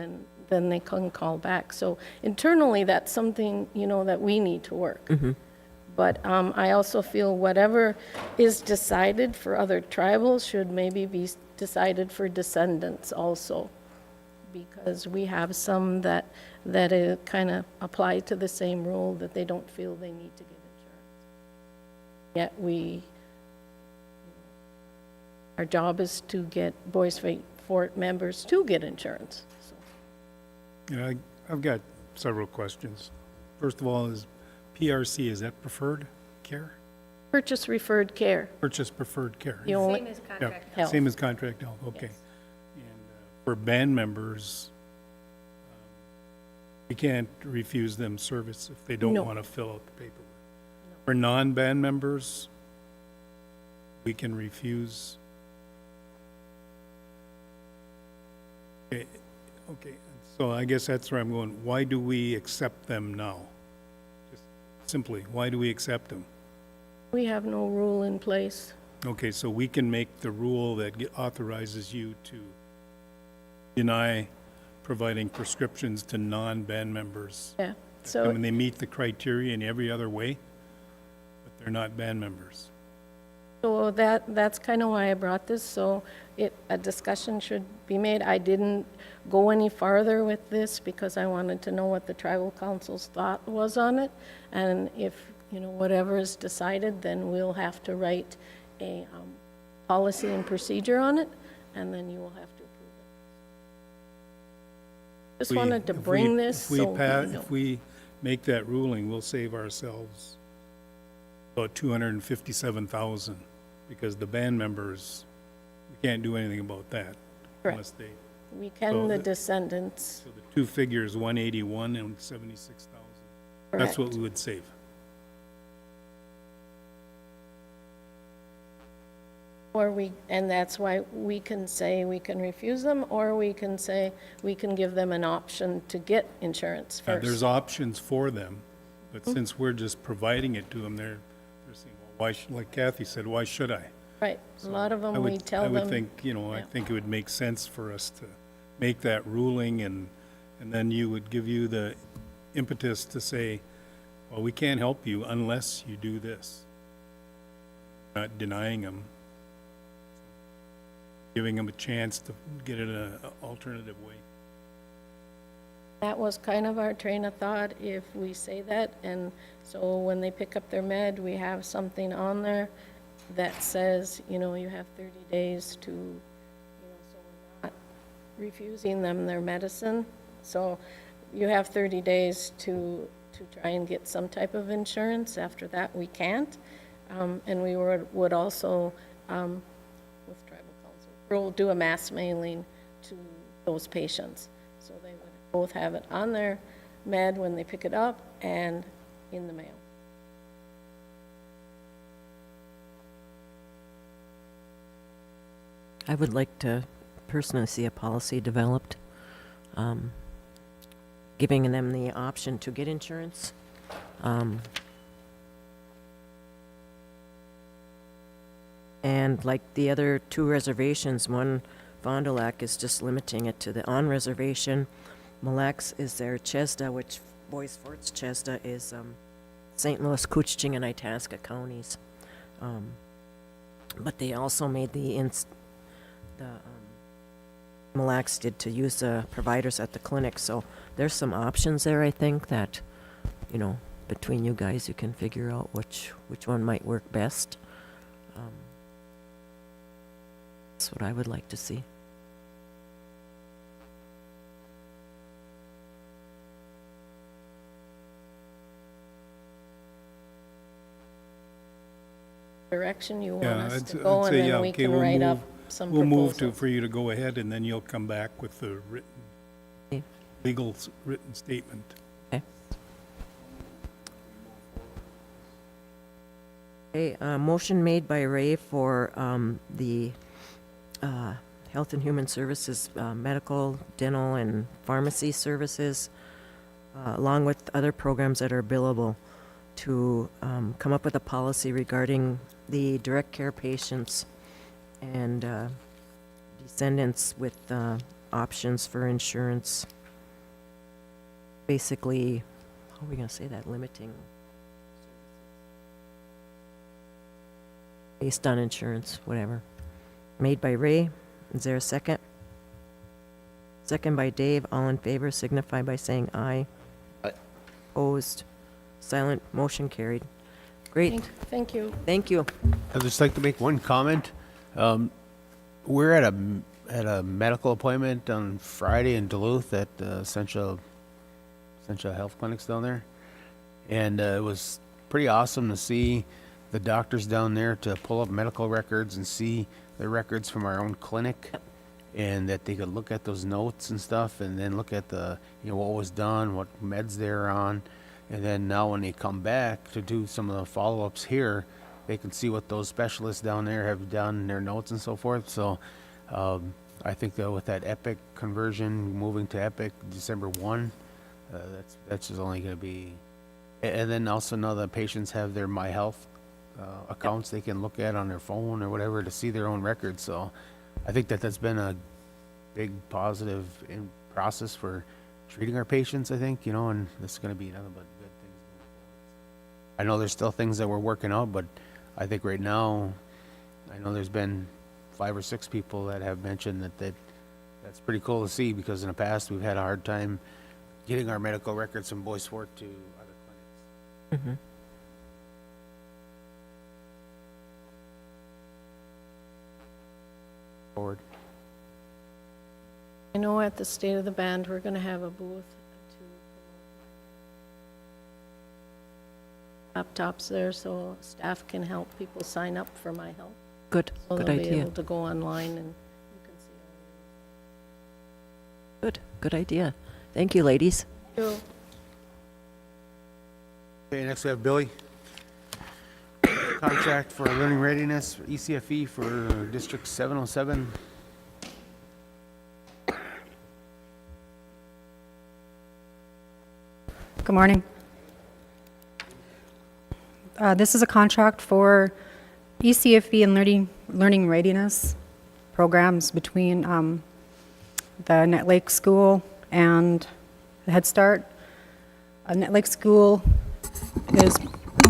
then they can call back. So internally, that's something, that we need to work. But I also feel whatever is decided for other tribals should maybe be decided for descendants also, because we have some that kind of apply to the same rule, that they don't feel they need to get insurance. Yet our job is to get Bois Forte members to get insurance. So. Yeah, I've got several questions. First of all, is PRC, is that preferred care? Purchase referred care. Purchase preferred care. You only, Same as Yeah, contract health. same as contract health, okay. Yes. And for band members, we can't refuse them service if they don't No. want to fill out the paperwork. For non-band members, we can refuse. Okay, so I guess that's where I'm going. Why do we accept them now? Just simply, why do we accept them? we have no rule in place. Okay, so we can make the rule that authorizes you to deny providing prescriptions to non-band members. Yeah, I so, mean, they meet the criteria in every other way, but they're not band members. so that's kind of why I brought this, so a discussion should be made. I didn't go any farther with this because I wanted to know what the tribal council's thought was on it, and if, whatever is decided, then we'll have to write a policy and procedure on it, and then you will have to approve it. Just wanted to bring this so you know. If we make that ruling, we'll save ourselves about $257,000, because the band members, we can't do anything about that. Correct. Unless they, We can, So the the- descendants, so the two figures, 181 and 76,000. That's what correct. we would save. And that's why we can say we can refuse them, or we can say we can give them an option to get insurance There's first. options for them, but since we're just providing it to them, they're saying, well, like Kathy said, why should I? Right, a lot of I them, we would, tell I would them, think, I yeah. think it would make sense for us to make that ruling, and then you would give you the impetus to say, well, we can't help you unless you do this. Not denying them, giving them a chance to get it an alternative way. that was kind of our train of thought, if we say that, and so when they pick up their med, we have something on there that says, you have 30 days to, so we're not refusing them their medicine. So you have 30 days to try and get some type of insurance. After that, we can't. And we would also, with tribal council, we'll do a mass mailing to those patients. So they would both have it on their med when they pick it up and in the mail. I would like to personally see a policy developed, giving them the option to get insurance. And like the other two reservations, one, Fond du Lac, is just limiting it to the on-reservation. Mille Lacs is their Chesda, which Bois Forte's Chesda is St. Louis, Couchiching, and Itasca counties. But they also made Mille Lacs did to use the providers at the clinic, so there's some options there, I think, that, between you guys, you can figure out which one might work best. That's what I would like to see. Direction you want Yeah, us I'd to I'd go, and say, then yeah, we okay, can we'll write up. some We'll move proposals. for you to go ahead, and then you'll come back with the written, Okay. legal written statement. Okay, motion made by Ray for the Health and Human Services, medical, dental, and pharmacy services, along with other programs that are billable, to come up with a policy regarding the direct care patients and descendants with options for insurance. Basically, how are we going to say that, limiting based on insurance, whatever. Made by Ray. Is there a second? Second by Dave. All in favor signify by saying aye. Aye. Opposed? Silent. Motion carried. Great. Thank you. Thank you. I'd just like to make one comment. We're at a medical appointment on Friday in Duluth at Essential Health Clinics down there, and it was pretty awesome to see the doctors down there to pull up medical records and see the records from our own clinic, and that they could look at those notes and stuff, and then look at the what was done, what meds they're on, and then now when they come back to do some of the follow-ups here, they can see what those specialists down there have done, their notes and so forth. So I think that with that Epic conversion, moving to Epic December 1, that's just only going to be, and then also now the patients have their My Health accounts they can look at on their phone or whatever to see their own records. So I think that's been a big positive in process for treating our patients, I think, and this is going to be nothing but good things. I know there's still things that we're working out, but I think right now, I know there's been 5 or 6 people that have mentioned that's pretty cool to see, because in the past we've had a hard time getting our medical records from Bois Forte to other clinics. Forward. I know at the State of the Band, we're going to have a booth to laptops there, so staff can help people sign up for My Health. Good. So Good they'll be idea. able to go online and you can see Good. Good idea. Thank you, ladies. all. Okay, next we have Billy. Contract for learning readiness, ECFE for District 707. Good morning. This is a contract for ECFE and learning readiness programs between the Nett Lake School and the Head Start. Nett Lake School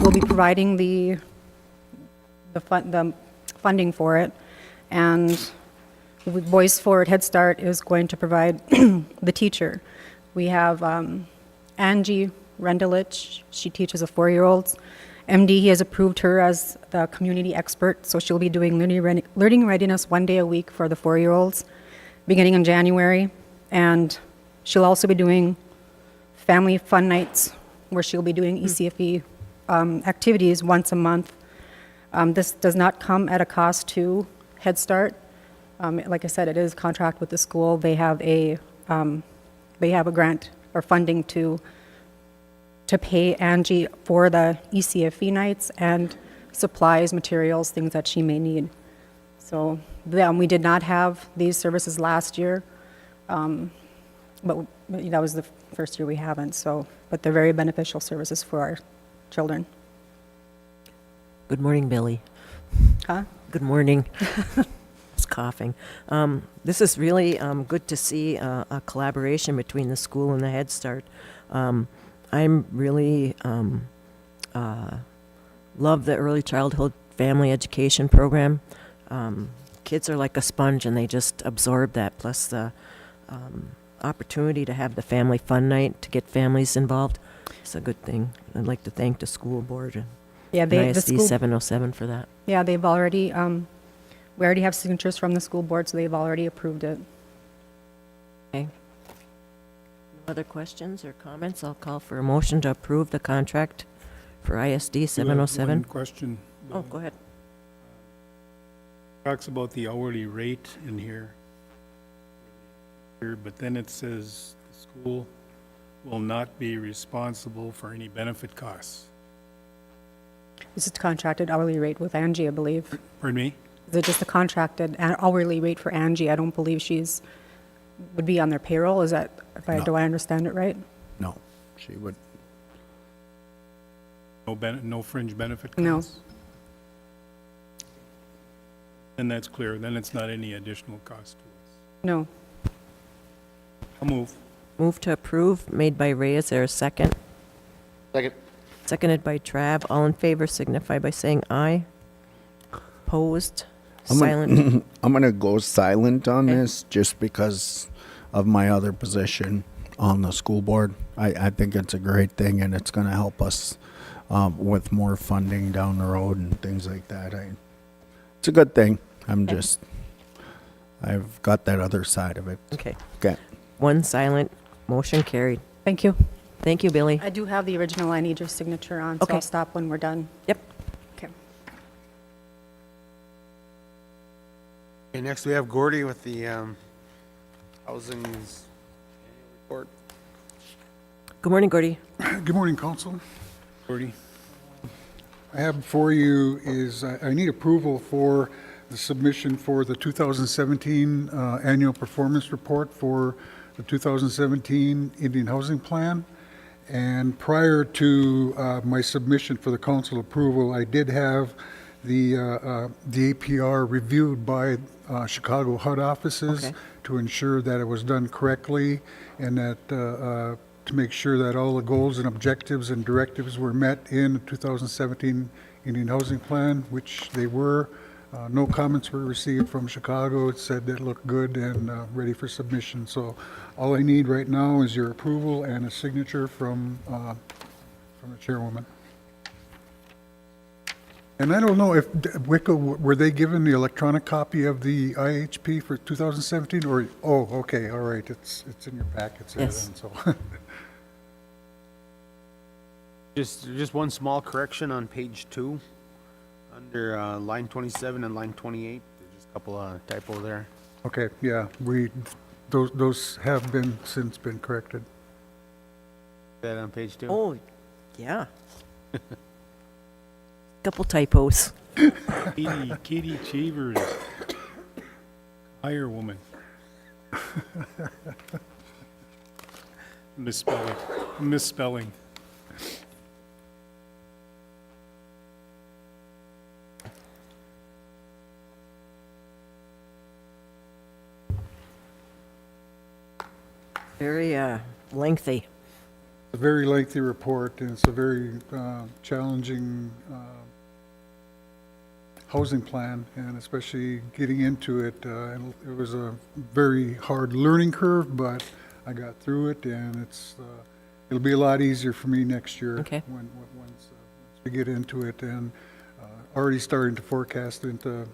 will be providing the funding for it, and Bois Forte Head Start is going to provide the teacher. We have Angie Rendelich. She teaches the 4-year-olds. MD, he has approved her as the community expert, so she'll be doing learning readiness 1 day a week for the 4-year-olds, beginning in January. And she'll also be doing family fun nights, where she'll be doing ECFE activities once a month. This does not come at a cost to Head Start. Like I said, it is a contract with the school. They have a grant or funding to pay Angie for the ECFE nights and supplies, materials, things that she may need. So we did not have these services last year, but that was the first year we haven't. But they're very beneficial services for our children. Good morning, Billy. Huh? Good morning. I was coughing. This is really good to see a collaboration between the school and the Head Start. I'm really love the early childhood family education program. Kids are like a sponge, and they just absorb that, plus the opportunity to have the family fun night to get families involved. It's a good thing. I'd like to thank the school board and The ISD school, 707 for that. yeah, they've already, we already have signatures from the school board, so they've already approved it. Okay. No other questions or comments? I'll call for a motion to approve the contract for ISD You have 707. One question. Oh, go ahead. talks about the hourly rate in here. But then it says the school will not be responsible for any benefit costs. This is contracted hourly rate with Angie, I believe. Pardon me? Is it just a contracted hourly rate for Angie? I don't believe would be on their payroll. Is that, do I understand it right? No, she would. No fringe benefit No. costs? Then that's clear. Then it's not any additional cost to us. No. I'll move. Move to approve, made by Ray. Is there a second? Second. Seconded by Trav. All in favor signify by saying aye. Opposed? I'm Silent? I'm gonna go silent on Okay. this just because of my other position on the school board. I think it's a great thing and it's gonna help us with more funding down the road and things like that. It's a good thing. I've got that other side of it. Okay. Okay. One silent. Motion carried. Thank you. Thank you, Billy. I do have the original I need your signature on, so Okay. I'll stop when we're done. Yep. Okay. Okay, next we have Gordy with the housing's annual report. Good morning, Gordy. Good morning, Council. Gordy? I have before you is, I need approval for the submission for the 2017 annual performance report for the 2017 Indian Housing Plan. And prior to my submission for the council approval, I did have the APR reviewed by Chicago HUD offices Okay. to ensure that it was done correctly and that to make sure that all the goals and objectives and directives were met in the 2017 Indian Housing Plan, which they were. No comments were received from Chicago. It said that it looked good and ready for submission. So all I need right now is your approval and a signature from the chairwoman. And I don't know if WICA, were they given the electronic copy of the IHP for 2017 or, oh, okay, all right, it's in your packets there Yes. then, so. Just one small correction on page 2, under line 27 and line 28. There's just a couple of typo there. Okay, yeah, those have since been corrected. That on page 2. Oh, yeah. Couple typos. Katie Cheevers. Hire woman. Misspelling. Very lengthy. A very lengthy report, and it's a very challenging housing plan, and especially getting into it. And it was a very hard learning curve, but I got through it, and it'll be a lot easier for me next year. Okay. Once we get into it, and already starting to forecast into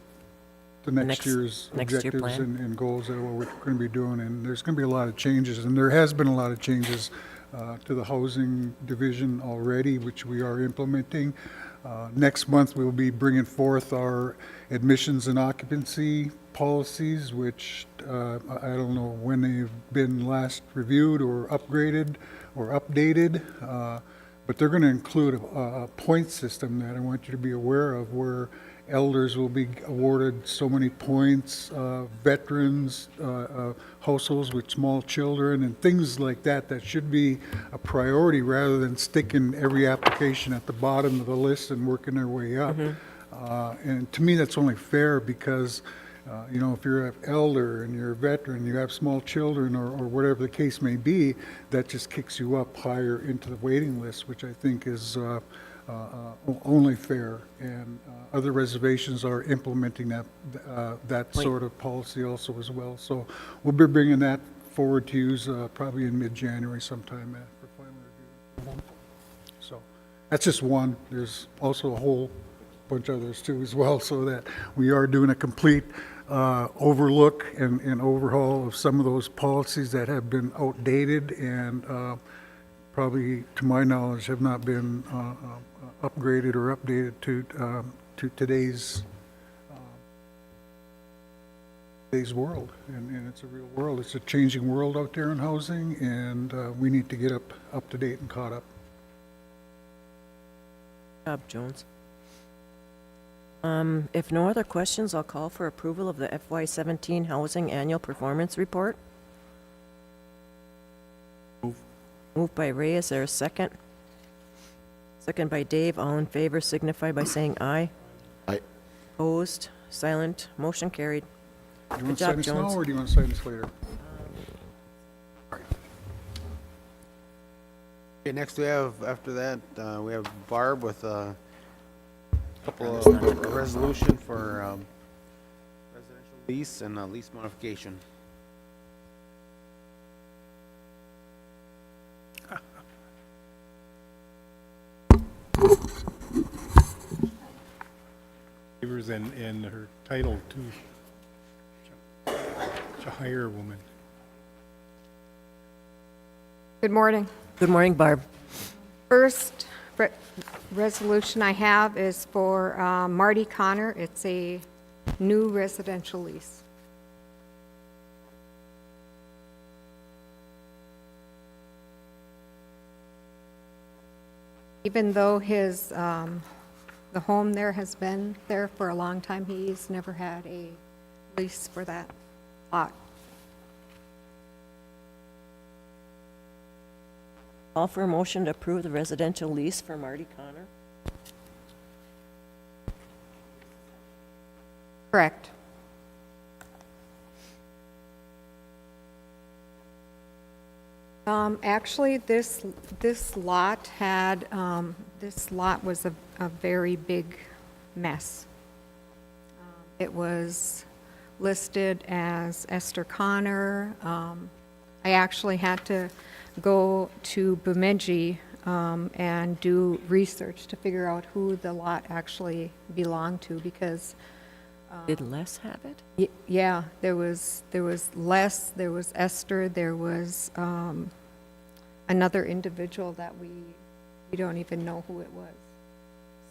the next year's next year objectives plan. and goals that what we're going to be doing. And there's going to be a lot of changes, and there has been a lot of changes to the housing division already, which we are implementing. Next month, we will be bringing forth our admissions and occupancy policies, which I don't know when they've been last reviewed or upgraded or updated, but they're going to include a point system that I want you to be aware of, where elders will be awarded so many points, veterans, households with small children, and things like that. That should be a priority rather than sticking every application at the bottom of the list and working their way up. And to me, that's only fair because, if you're an elder and you're a veteran, you have small children or whatever the case may be, that just kicks you up higher into the waiting list, which I think is only fair, and other reservations are implementing that sort of policy also as well. So we'll be bringing that forward to use probably in mid-January sometime for final review. So that's just one. There's also a whole bunch of others too as well, so that we are doing a complete overlook and overhaul of some of those policies that have been outdated and probably, to my knowledge, have not been upgraded or updated to today's today's world, and it's a real world. It's a changing world out there in housing, and we need to get up to date and caught up. Good job, Jones. If no other questions, I'll call for approval of the FY17 Housing Annual Performance Report. Moved by Ray, is there a second? Second by Dave, all in favor signify by saying aye. Aye. Opposed, silent, motion carried. Do you Good want to job, sign this now, Jones. or do you want to sign this later? Okay, next we have, after that, we have Barb with a couple That's not of, a resolution for residential lease and lease modification. Favors and her title too. Shahir woman. Good morning. Good morning, Barb. First resolution I have is for Marty Connor. It's a new residential lease. Even though his, the home there has been there for a long time, he's never had a lease for that lot. Call for a motion to approve the residential lease for Marty Connor. Correct. Actually, this lot had, this lot was a very big mess. It was listed as Esther Connor. I actually had to go to Bemidji and do research to figure out who the lot actually belonged to, because Did Les have it? yeah, there was Les, there was Esther, there was another individual that we don't even know who it was.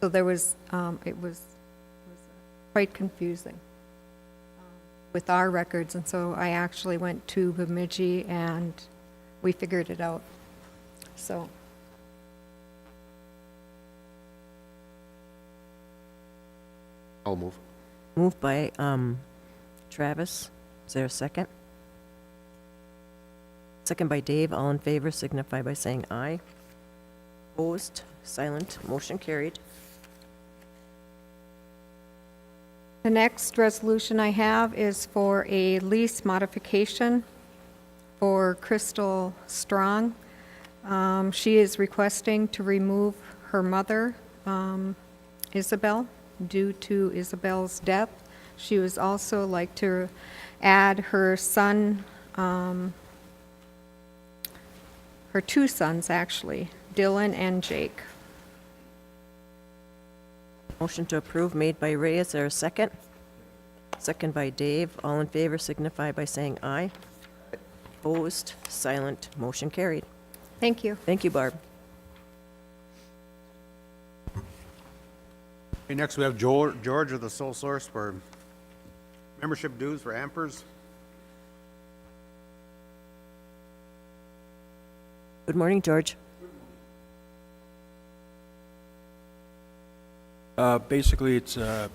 So there was, it was quite confusing with our records, and so I actually went to Bemidji and we figured it out. So. I'll move. Moved by Travis. Is there a second? Second by Dave. All in favor signify by saying aye. Opposed, silent, motion carried. The next resolution I have is for a lease modification for Crystal Strong. She is requesting to remove her mother, Isabel, due to Isabel's death. She would also like to add her son, her two sons actually, Dylan and Jake. Motion to approve made by Ray. Is there a second? Second by Dave. All in favor signify by saying aye. Opposed, silent, motion carried. Thank you. Thank you, Barb. Okay, next we have George with the sole source for membership dues for Ampers. Good morning, George. Basically, it's a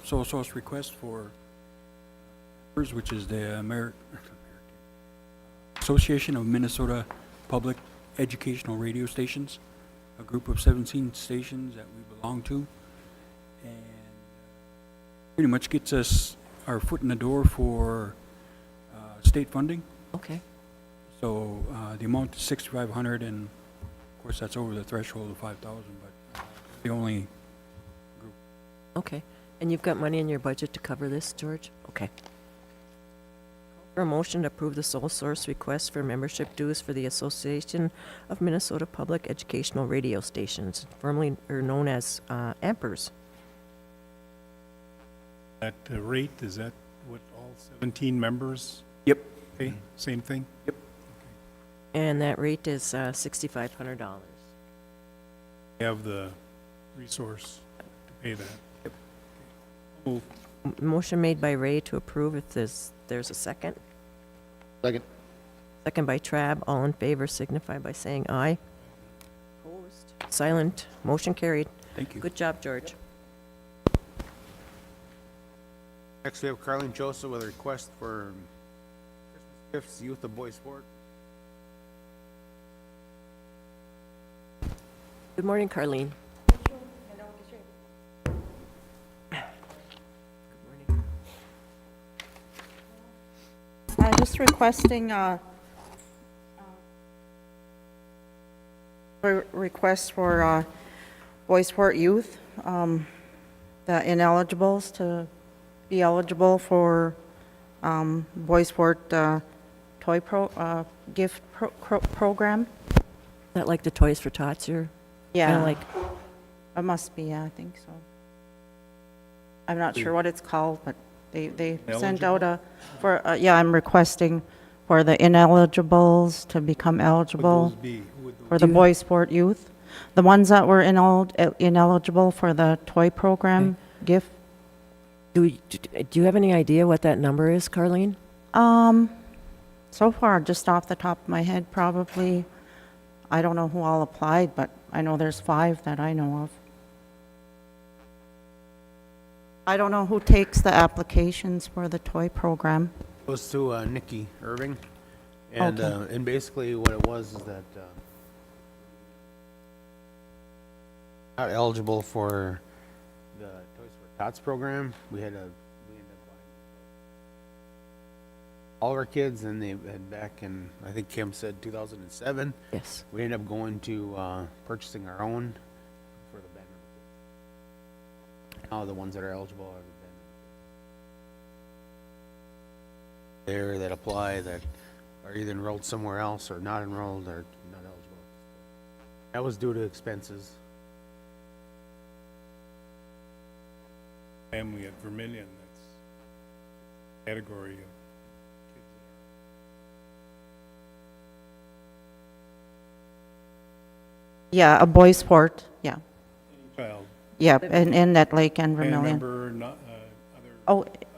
sole source request for, which is the Association of Minnesota Public Educational Radio Stations, a group of 17 stations that we belong to, and pretty much gets us our foot in the door for state funding. Okay. So the amount is $6,500, and of course that's over the threshold of $5,000, but the only group. Okay. And you've got money in your budget to cover this, George? Okay. For a motion to approve the sole source request for membership dues for the Association of Minnesota Public Educational Radio Stations, formerly or known as Ampers. That rate, is that what all 17 members Yep. pay? Same thing? Yep. And that rate is $6,500. Have the resource to pay that? Yep. Move. Motion made by Ray to approve if there's a second. Second. Second by Trabb. All in favor signify by saying aye. Opposed? Silent. Motion carried. Thank you. Good job, George. Next, we have Carlene Joseph with a request for Christmas gifts, Youth of Bois Forte. Good morning, Carlene. Just requesting request for Bois Forte youth, the ineligibles to be eligible for Bois Forte toy gift program. Is that like the Toys for Tots you're Yeah, kinda like? it must be, yeah, I think so. I'm not sure what it's called, but they sent out yeah, I'm requesting for the ineligibles to become eligible for the Bois Forte youth. The ones that were ineligible for the toy program gift. Do you have any idea what that number is, Carlene? So far, just off the top of my head, probably, I don't know who all applied, but I know there's 5 that I know of. I don't know who takes the applications for the toy program. Goes to Nikki Irving, and Okay. and basically what it was is that not eligible for the Toys for Tots program. We ended up buying all of our kids, and they had back in, I think Kim said 2007. Yes. We ended up going to purchasing our own for the band members. Now the ones that are eligible are the band there that apply that are either enrolled somewhere else or not enrolled or not eligible. That was due to expenses. Family at Vermilion, that's category of kids. Yeah, a Bois Forte, yeah. Child, Yeah, in Nett Lake and band Vermilion. member, not, Oh, other band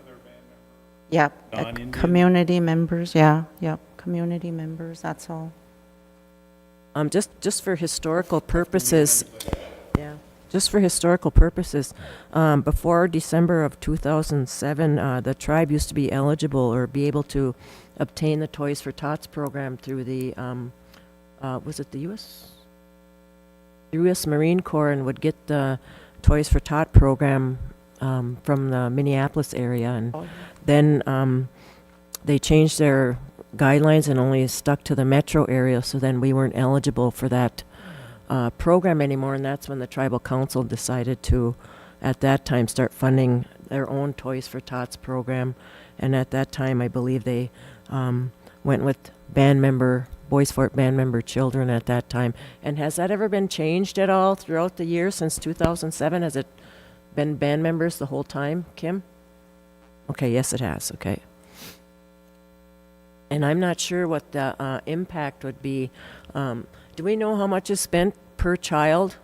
yeah, Non-Indian? community members, yeah, community members, that's all. Just for historical purposes, yeah, just for historical purposes, before December of 2007, the tribe used to be eligible or be able to obtain the Toys for Tots program through the, was it the U.S. Marine Corps, and would get the Toys for Tot program from the Minneapolis area, and then they changed their guidelines and only stuck to the metro area, so then we weren't eligible for that program anymore, and that's when the tribal council decided to, at that time, start funding their own Toys for Tots program, and at that time, I believe they went with Bois Forte band member children at that time. And has that ever been changed at all throughout the year since 2007? Has it been band members the whole time, Kim? Okay, yes, it has, okay. And I'm not sure what the impact would be. Do we know how much is spent per child?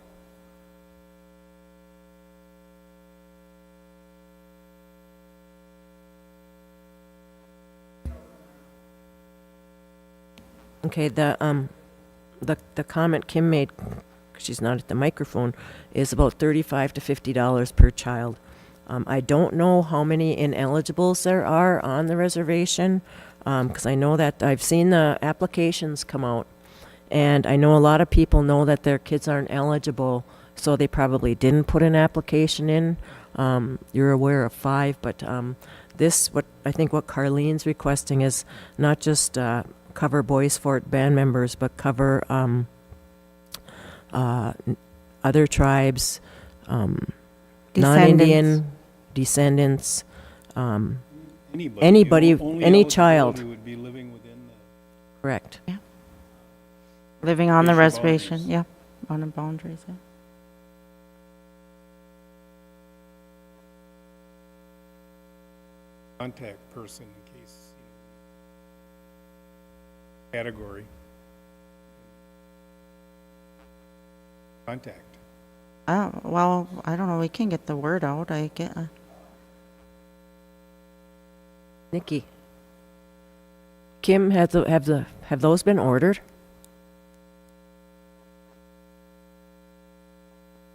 Okay, the comment Kim made, 'cause she's not at the microphone, is about $35 to $50 per child. I don't know how many ineligibles there are on the reservation, because I know that I've seen the applications come out, and I know a lot of people know that their kids aren't eligible, so they probably didn't put an application in. You're aware of 5, but what Carlene's requesting is not just cover Bois Forte band members, but cover other tribes, non-Indian descendants, anybody, Only any eligibility child. would be living within the Correct. Yeah. Living on the Reservation reservation, boundaries. yeah, on the boundaries, yeah. contact person in case, category. Contact. Well, I don't know, we can get the word out, Nikki. Kim, have those been ordered?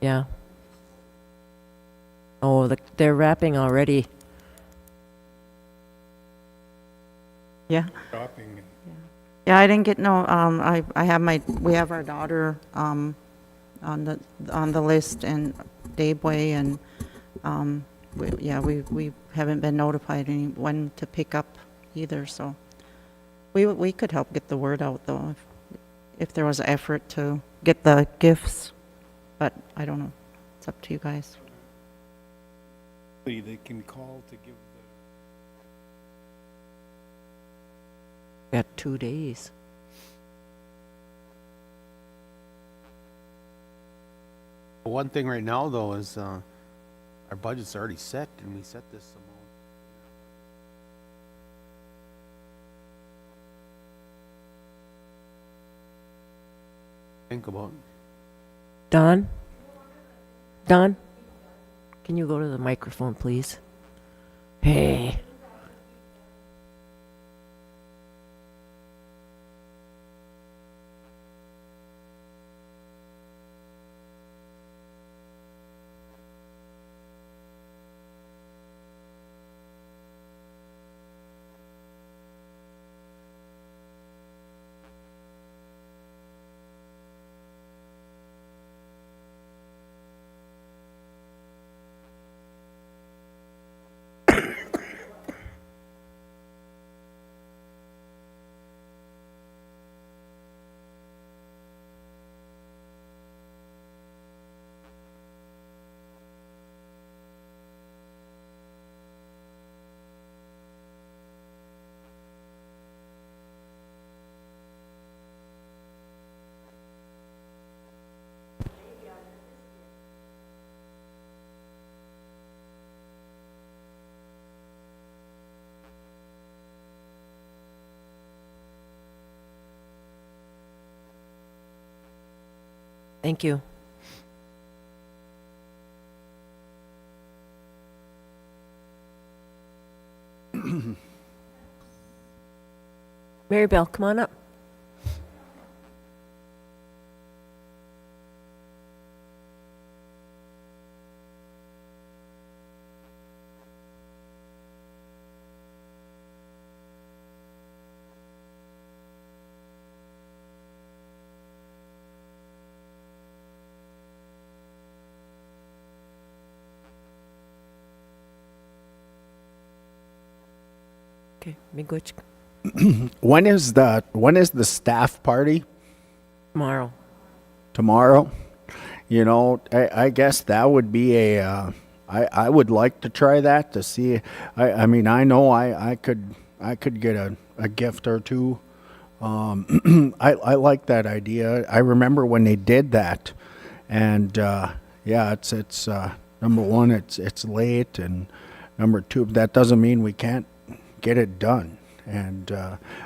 Yeah. Oh, they're wrapping already. Yeah. Shopping. Yeah, I didn't get no, I have we have our daughter, on the list and Bois and, we haven't been notified when to pick up either, so. We could help get the word out though, if there was an effort to get the gifts, but I don't know. It's up to you guys. They can call to give Got 2 days. One thing right now, though, is our budget's already set, and we set this amount. Think about. Don? Don? Can you go to the microphone, please? Hey. Thank you. Mary Bell, come on up. Okay, Miigwech, When is the staff party? tomorrow. Tomorrow? You know, I guess that would be I would like to try that to see. I mean, I know I could get a gift or two. I like that idea. I remember when they did that, and yeah, it's number one, it's late, and number two, that doesn't mean we can't get it done. And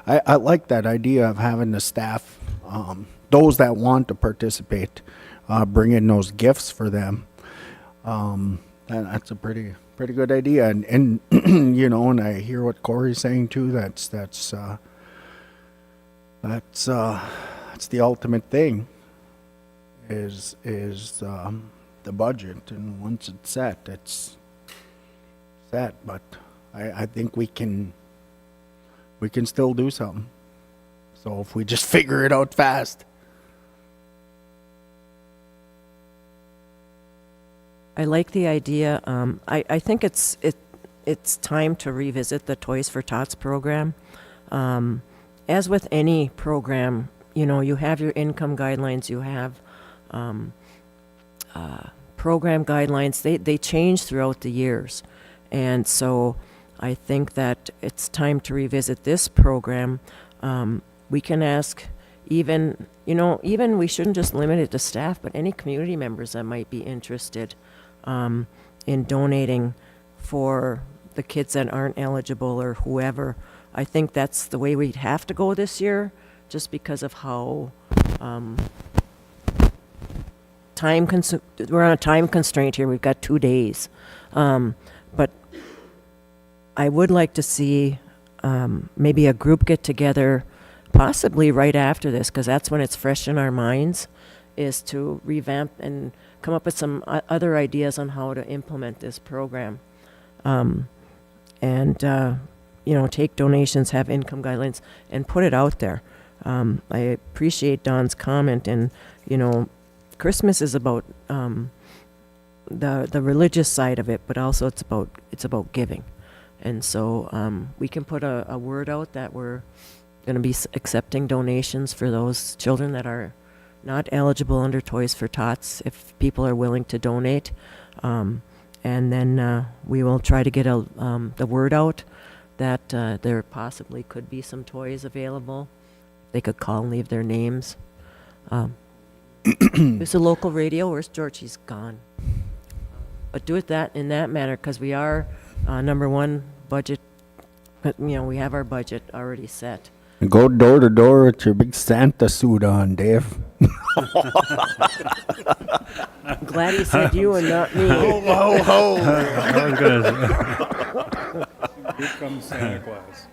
I like that idea of having the staff, those that want to participate, bring in those gifts for them. That's a pretty good idea. And you know, and I hear what Corey's saying too. That's the ultimate thing. Is the budget, and once it's set, it's set. But I think we can still do something. So if we just figure it out fast. I like the idea. I think it's time to revisit the Toys for Tots program. As with any program, you know, you have your income guidelines, you have program guidelines. They change throughout the years. And so I think that it's time to revisit this program. We can ask even we shouldn't just limit it to staff, but any community members that might be interested in donating for the kids that aren't eligible or whoever. I think that's the way we'd have to go this year, just because of how we're on a time constraint here. We've got 2 days. But I would like to see maybe a group get together, possibly right after this, because that's when it's fresh in our minds, is to revamp and come up with some other ideas on how to implement this program. Take donations, have income guidelines, and put it out there. I appreciate Don's comment, and, Christmas is about the religious side of it, but also it's about giving. And so we can put a word out that we're going to be accepting donations for those children that are not eligible under Toys for Tots, if people are willing to donate. And then we will try to get the word out that there possibly could be some toys available. They could call and leave their names. There's a local radio. Where's George? He's gone. But do it in that manner, because we are number one budget. We have our budget already set. And go door to door with your big Santa suit on, Dave. I'm glad he said you and not me. Ho, ho, ho. I was gonna say. Here comes Santa Claus.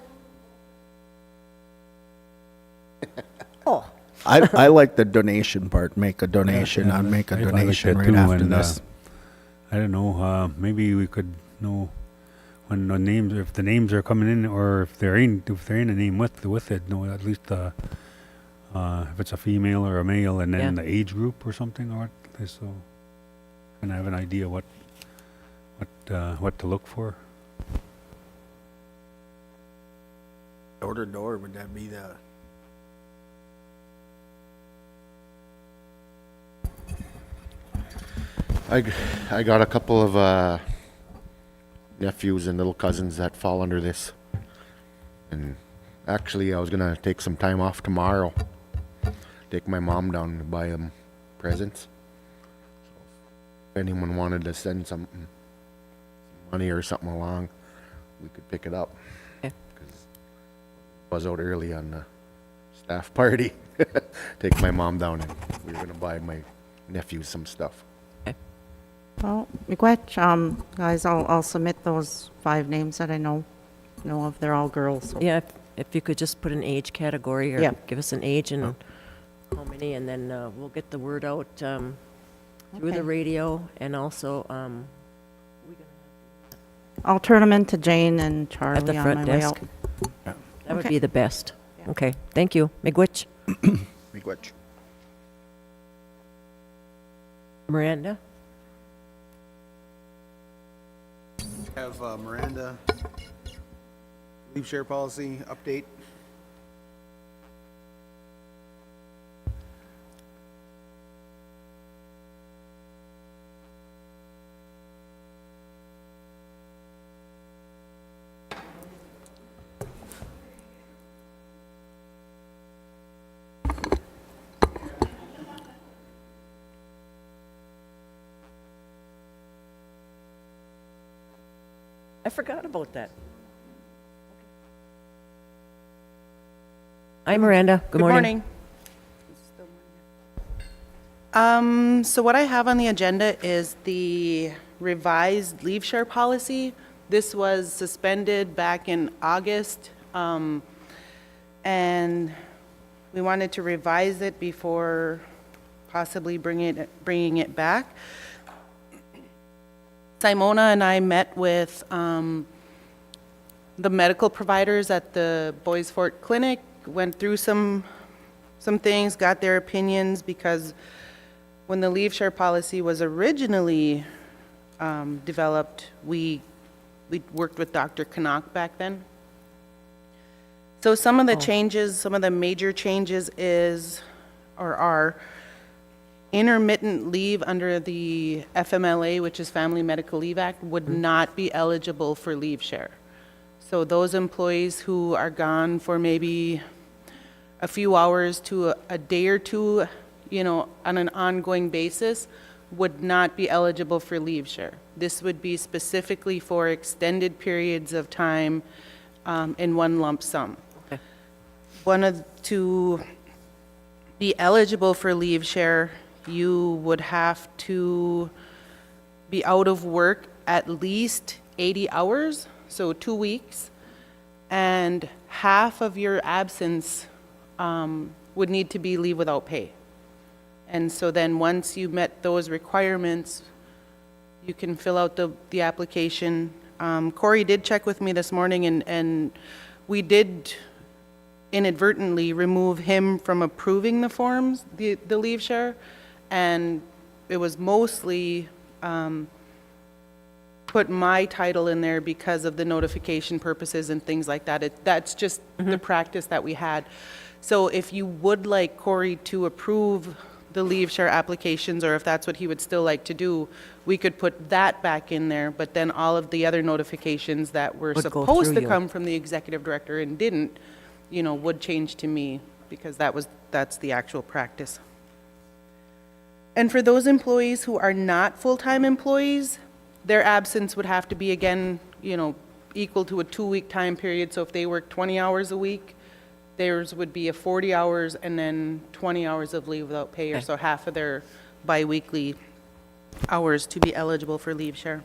Oh. I like the donation part. Make a donation. I'd make a I like donation that right too, after and, this. I don't know, maybe we could know when the names, if the names are coming in, or if there ain't a name with it, know at least if it's a female or a male, and then Yeah. the age group or something, or what, so kind of have an idea what to look for. Door to door, would that be the? I got a couple of nephews and little cousins that fall under this. And actually, I was going to take some time off tomorrow. Take my mom down to buy them presents. If anyone wanted to send some money or something along, we could pick it up. Okay. Because I was out early on the staff party. Take my mom down, and we were going to buy my nephews some stuff. Well, miigwech, guys, I'll submit those 5 names that I know of. They're all girls. So. Yeah, if you could just put an age category, or Yeah. give us an age and how many, and then we'll get the word out through the radio, and also I'll turn them into Jane and Charlie at the on front my way desk. out. That would Okay. be the best. Okay, thank you. Miigwech. Miigwech. Miranda? Have Miranda leave share policy update. I forgot about that. Hi, Miranda. Good morning. So what I have on the agenda is the revised leave share policy. This was suspended back in August, and we wanted to revise it before possibly bringing it back. Simona and I met with the medical providers at the Bois Forte Clinic, went through some things, got their opinions, because when the leave share policy was originally developed, we worked with Dr. Canuck back then. So some of the changes, some of the major changes are intermittent leave under the FMLA, which is Family Medical Leave Act, would not be eligible for leave share. So those employees who are gone for maybe a few hours to a day or two, on an ongoing basis, would not be eligible for leave share. This would be specifically for extended periods of time in one lump sum. Okay. To be eligible for leave share, you would have to be out of work at least 80 hours. so 2 weeks, and half of your absence would need to be leave without pay. And so then once you met those requirements, you can fill out the application. Corey did check with me this morning, and we did inadvertently remove him from approving the forms, the leave share, and it was mostly put my title in there because of the notification purposes and things like that. That's just the practice that we had. So if you would like Corey to approve the leave share applications, or if that's what he would still like to do, we could put that back in there, but then all of the other notifications that were Would go supposed through to you. come from the executive director and didn't, would change to me, because that's the actual practice. And for those employees who are not full-time employees, their absence would have to be, again, equal to a 2-week time period. So if they work 20 hours a week, theirs would be a 40 hours and then 20 hours of leave without pay, or so half of their biweekly hours to be eligible for leave share.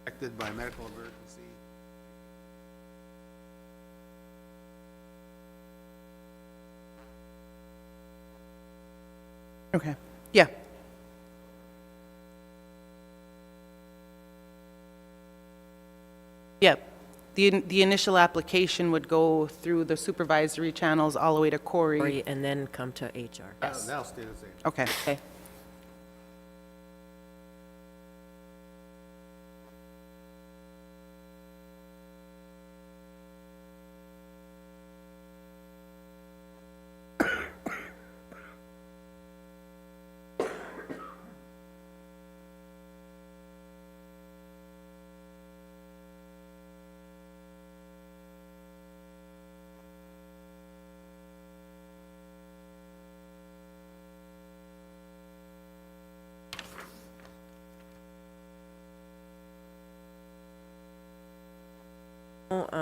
Affected by medical emergency. Okay, yeah. Yep. The initial application would go through the supervisory channels all the way to Corey. And then come to HR. That'll stay the same. Okay.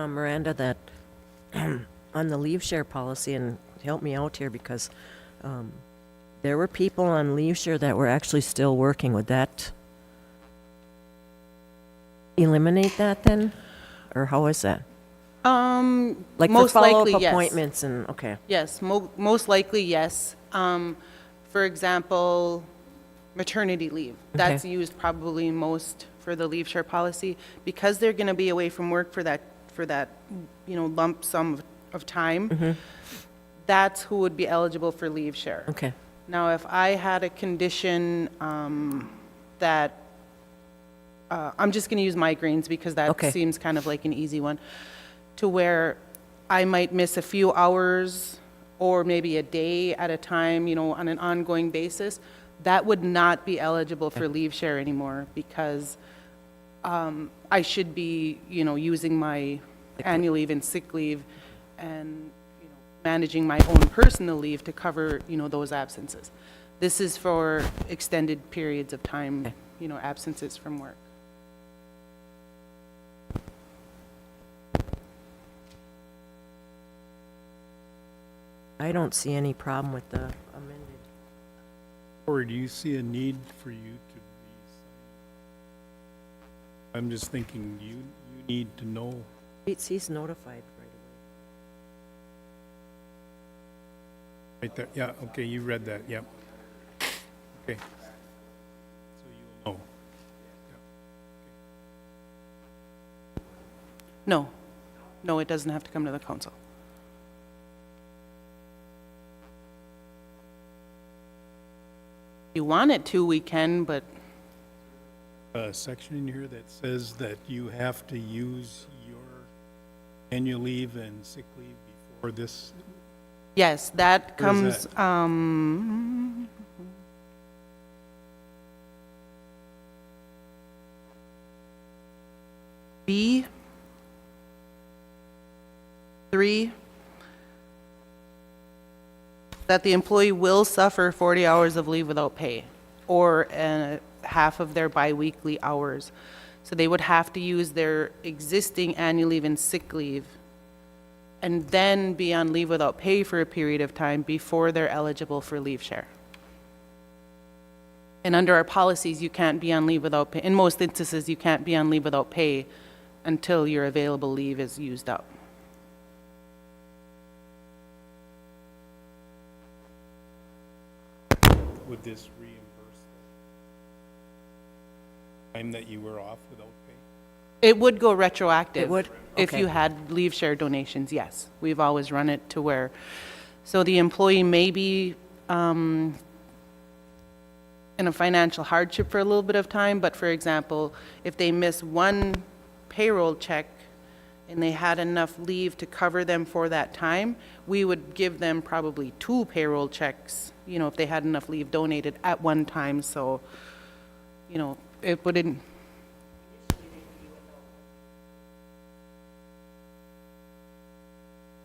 Miranda, that on the leave share policy, and help me out here, because there were people on leave share that were actually still working. Would that eliminate that then? Or how is that? Like for Most likely, follow-up yes. appointments and, okay. Yes, most likely, yes. For example, maternity leave. That's used probably most for the leave share policy, because they're going to be away from work for that lump sum of time. That's who would be eligible for leave share. Okay. Now, if I had a condition that I'm just going to use migraines, because that seems kind of like an easy one, to where I might miss a few hours or maybe a day at a time, on an ongoing basis, that would not be eligible for leave share anymore, because I should be, using my annual leave and sick leave and managing my own personal leave to cover, those absences. This is for extended periods of time, absences from work. I don't see any problem with the amended. Or do you see a need for you to be? I'm just thinking, you need to know. He's notified Right there, yeah, okay, you read that, yep. Okay. So you'll know. No, it doesn't have to come to the council. If you want it to, we can, but A section in here that says that you have to use your annual leave and sick leave before this? Yes, that Where is comes, B3, that the employee will suffer 40 hours of leave without pay, or half of their biweekly hours. So they would have to use their existing annual leave and sick leave, and then be on leave without pay for a period of time before they're eligible for leave share. And under our policies, you can't be on leave without pay. In most instances, you can't be on leave without pay until your available leave is used up. Would this reimburse the time that you were off without pay? It would go retroactive. It would? If Okay. you had leave share donations, yes. We've always run it to where, so the employee may be in a financial hardship for a little bit of time, but for example, if they miss one payroll check and they had enough leave to cover them for that time, we would give them probably 2 payroll checks, you know, if they had enough leave donated at one time, so, you know, it wouldn't.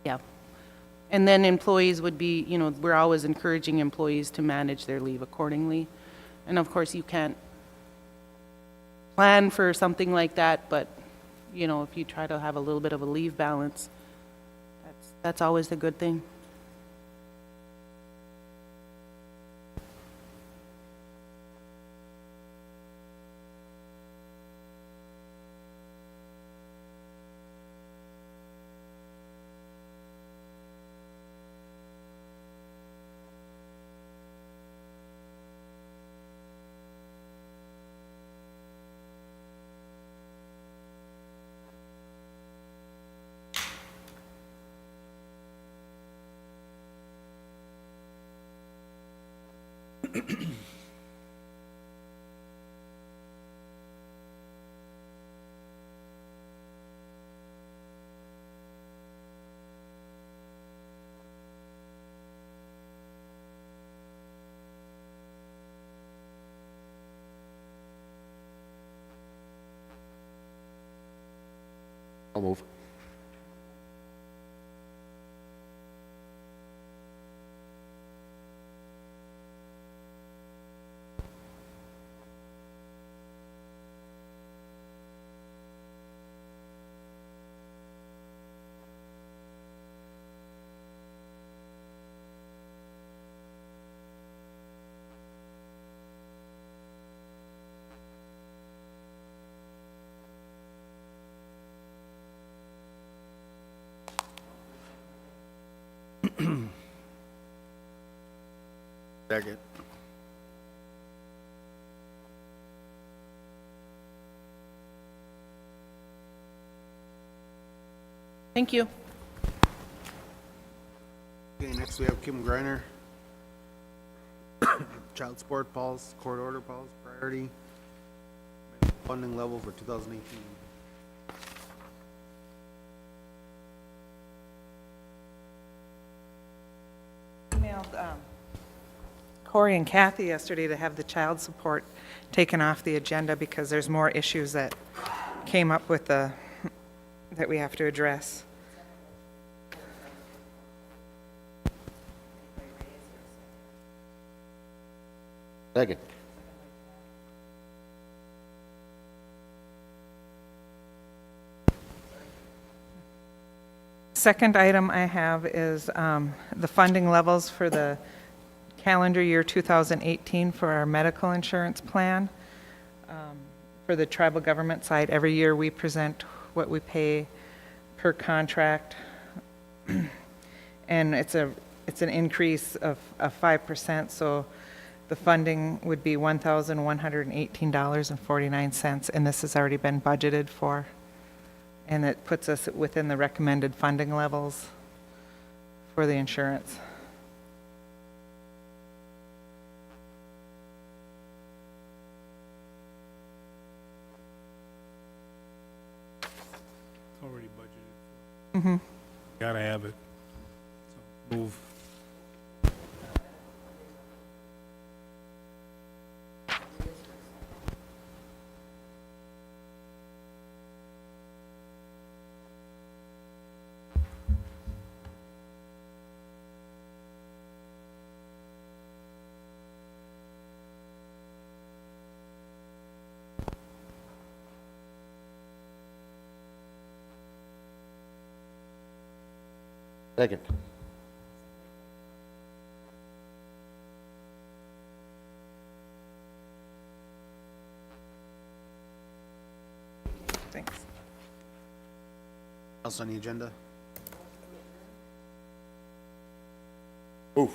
Yeah. And then employees would be, you know, we're always encouraging employees to manage their leave accordingly. And of course, you can't plan for something like that, but, you know, if you try to have a little bit of a leave balance, that's always a good thing. I'll move. Second. Thank you. Okay, next we have Kim Greiner. Child support policy, court order policy, priority, funding level for 2018. Emailed Corey and Kathy yesterday to have the child support taken off the agenda because there's more issues that came up with that we have to address. Second. Second item I have is the funding levels for the calendar year 2018 for our medical insurance plan. For the tribal government side, every year we present what we pay per contract. And it's an increase of 5%, so the funding would be $1,118.49, and this has already been budgeted for. And it puts us within the recommended funding levels for the insurance. Already budgeted. Gotta have it. So move. Second. Thanks. Else on the agenda? Move.